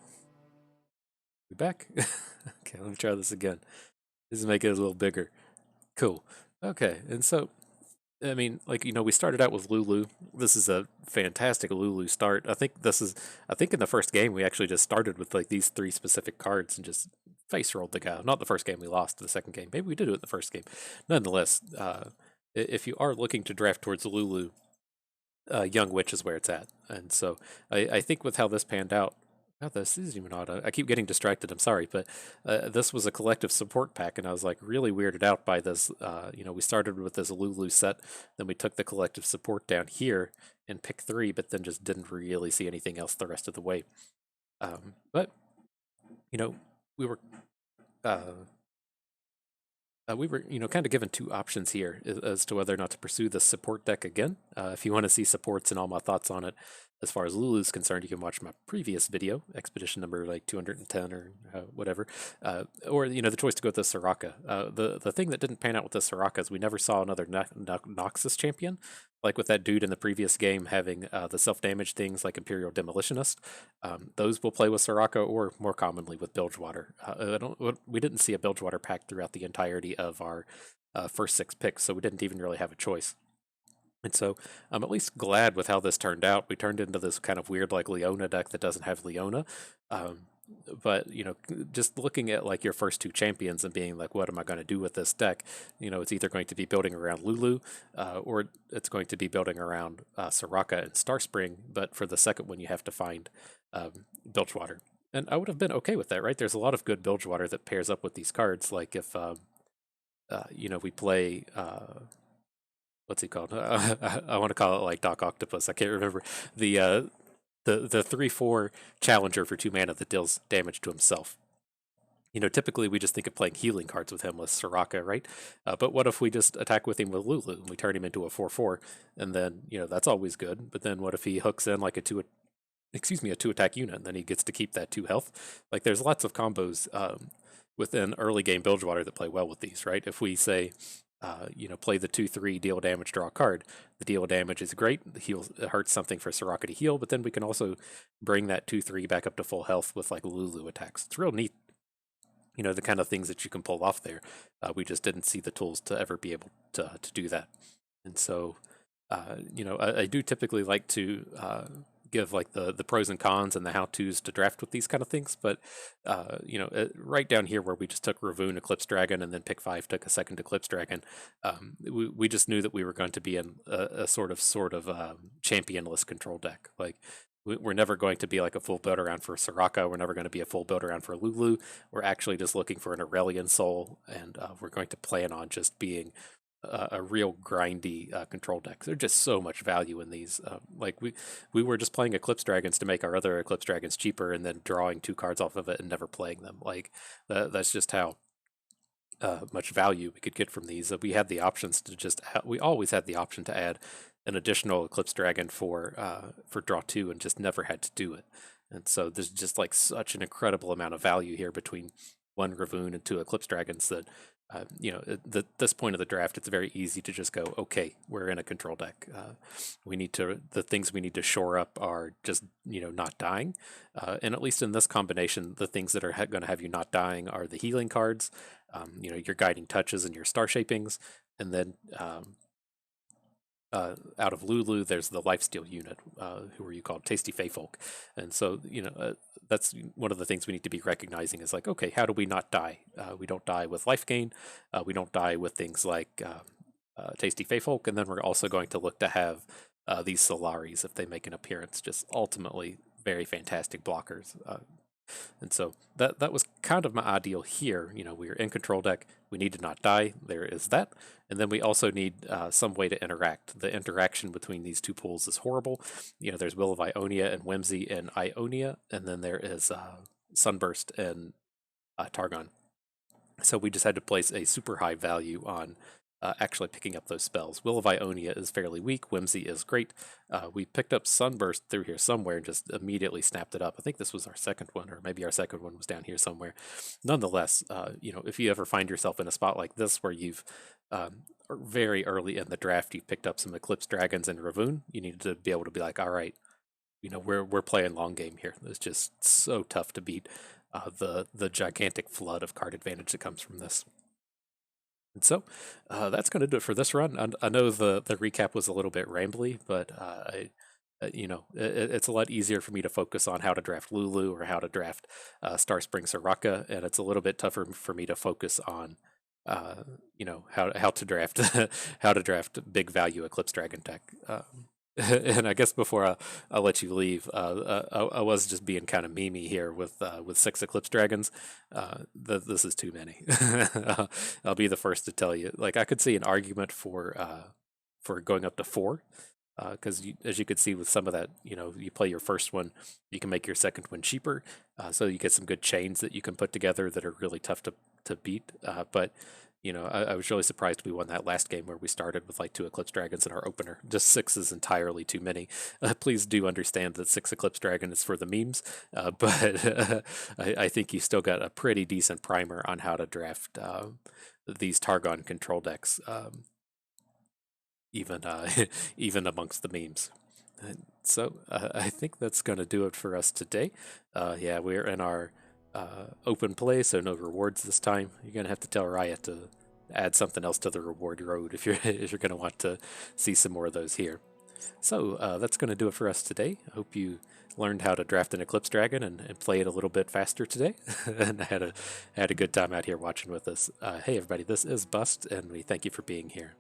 We back? Okay, let me try this again. This is make it a little bigger. Cool. Okay, and so, I mean, like, you know, we started out with Lulu. This is a fantastic Lulu start. I think in the first game we actually just started with like these 3 specific cards and just face rolled the guy. Not the first game we lost, the second game. Maybe we did it in the first game. Nonetheless, if you are looking to draft towards Lulu, Young Witch is where it's at. And so I think with how this panned out, God, this isn't even odd. I keep getting distracted. I'm sorry, but this was a collective support pack, and I was like really weirded out by this. You know, we started with this Lulu set, then we took the collective support down here and picked 3, but then just didn't really see anything else the rest of the way. But you know, we were you know, kind of given 2 options here as to whether or not to pursue the support deck again. If you want to see supports and all my thoughts on it, as far as Lulu is concerned, you can watch my previous video, expedition number like 210 or whatever. Or, you know, the choice to go with the Soraka. The thing that didn't pan out with the Soraka is we never saw another Noxus champion. Like with that dude in the previous game having the self-damage things like Imperial Demolitionist. Those will play with Soraka or more commonly with Bilgewater. We didn't see a Bilgewater pack throughout the entirety of our first 6 picks, so we didn't even really have a choice. And so I'm at least glad with how this turned out. We turned into this kind of weird like Leona deck that doesn't have Leona. But, you know, just looking at like your first 2 champions and being like, what am I going to do with this deck? You know, it's either going to be building around Lulu or it's going to be building around Soraka and Starspring. But for the second one, you have to find Bilgewater. And I would have been okay with that, right? There's a lot of good Bilgewater that pairs up with these cards. Like if, you know, we play... what's he called? I want to call it like Doc Octopus. I can't remember. The 3/4 challenger for 2 mana that deals damage to himself. You know, typically we just think of playing healing cards with him with Soraka, right? But what if we just attack with him with Lulu and we turn him into a 4/4, and then, you know, that's always good. But then what if he hooks in like a 2 attack unit, and then he gets to keep that 2 health? Like there's lots of combos within early game Bilgewater that play well with these, right? If we say, you know, play the 2/3, deal damage, draw a card. The deal damage is great. It hurts something for Soraka to heal, but then we can also bring that 2/3 back up to full health with like Lulu attacks. It's real neat. You know, the kind of things that you can pull off there. We just didn't see the tools to ever be able to do that. And so, you know, I do typically like to give like the pros and cons and the how-tos to draft with these kind of things, but you know, right down here where we just took Rahvun, Eclipse Dragon, and then pick 5 took a second Eclipse Dragon, we just knew that we were going to be in a sort of championless control deck. Like we're never going to be like a full build around for Soraka. We're never going to be a full build around for Lulu. We're actually just looking for an Aurelion Soul, and we're going to plan on just being a real grindy control deck. There's just so much value in these. Like we were just playing Eclipse Dragons to make our other Eclipse Dragons cheaper, and then drawing 2 cards off of it and never playing them. Like that's just how much value we could get from these. We had the options to just. We always had the option to add an additional Eclipse Dragon for draw 2, and just never had to do it. And so there's just like such an incredible amount of value here between 1 Rahvun and 2 Eclipse Dragons that. You know, at this point of the draft, it's very easy to just go, okay, we're in a control deck. The things we need to shore up are just, you know, not dying. And at least in this combination, the things that are going to have you not dying are the healing cards, you know, your guiding touches and your star shapings. And then out of Lulu, there's the lifesteal unit, who are you called? Tasty Fey Folk. And so, that's one of the things we need to be recognizing is like, okay, how do we not die? We don't die with life gain. We don't die with things like Tasty Fey Folk. And then we're also going to look to have these Solaris, if they make an appearance, just ultimately very fantastic blockers. And so that was kind of my ideal here. We're in control deck. We need to not die. There is that. And then we also need some way to interact. The interaction between these two pools is horrible. There's Will of Ionia and Whimsy in Ionia, and then there is Sunburst and Targon. So we just had to place a super high value on actually picking up those spells. Will of Ionia is fairly weak. Whimsy is great. We picked up Sunburst through here somewhere and just immediately snapped it up. I think this was our second one, or maybe our second one was down here somewhere. Nonetheless, if you ever find yourself in a spot like this where you've very early in the draft, you've picked up some Eclipse Dragons and Rahvun, you need to be able to be like, all right, we're playing long game here. It's just so tough to beat the gigantic flood of card advantage that comes from this. And so that's going to do it for this run. I know the recap was a little bit rambly, but it's a lot easier for me to focus on how to draft Lulu or how to draft Star Spring Soraka, and it's a little bit tougher for me to focus on how to draft how to draft big value Eclipse Dragon deck. And I guess before I'll let you leave, I was just being kind of memey here with 6 Eclipse Dragons. This is too many. I'll be the first to tell you. Like, I could see an argument for going up to 4, because as you could see with some of that, you play your first one, you can make your second one cheaper, so you get some good chains that you can put together that are really tough to beat. But I was really surprised we won that last game where we started with like 2 Eclipse Dragons in our opener. Just 6 is entirely too many. Please do understand that 6 Eclipse Dragon is for the memes, but I think you still got a pretty decent primer on how to draft these Targon control decks, even even amongst the memes. So I think that's going to do it for us today. Yeah, we're in our open play, so no rewards this time. You're gonna have to tell Riot to add something else to the reward road if you're gonna want to see some more of those here. So that's gonna do it for us today. I hope you learned how to draft an Eclipse Dragon and play it a little bit faster today, and had a good time out here watching with us. Hey everybody, this is Bust, and we thank you for being here.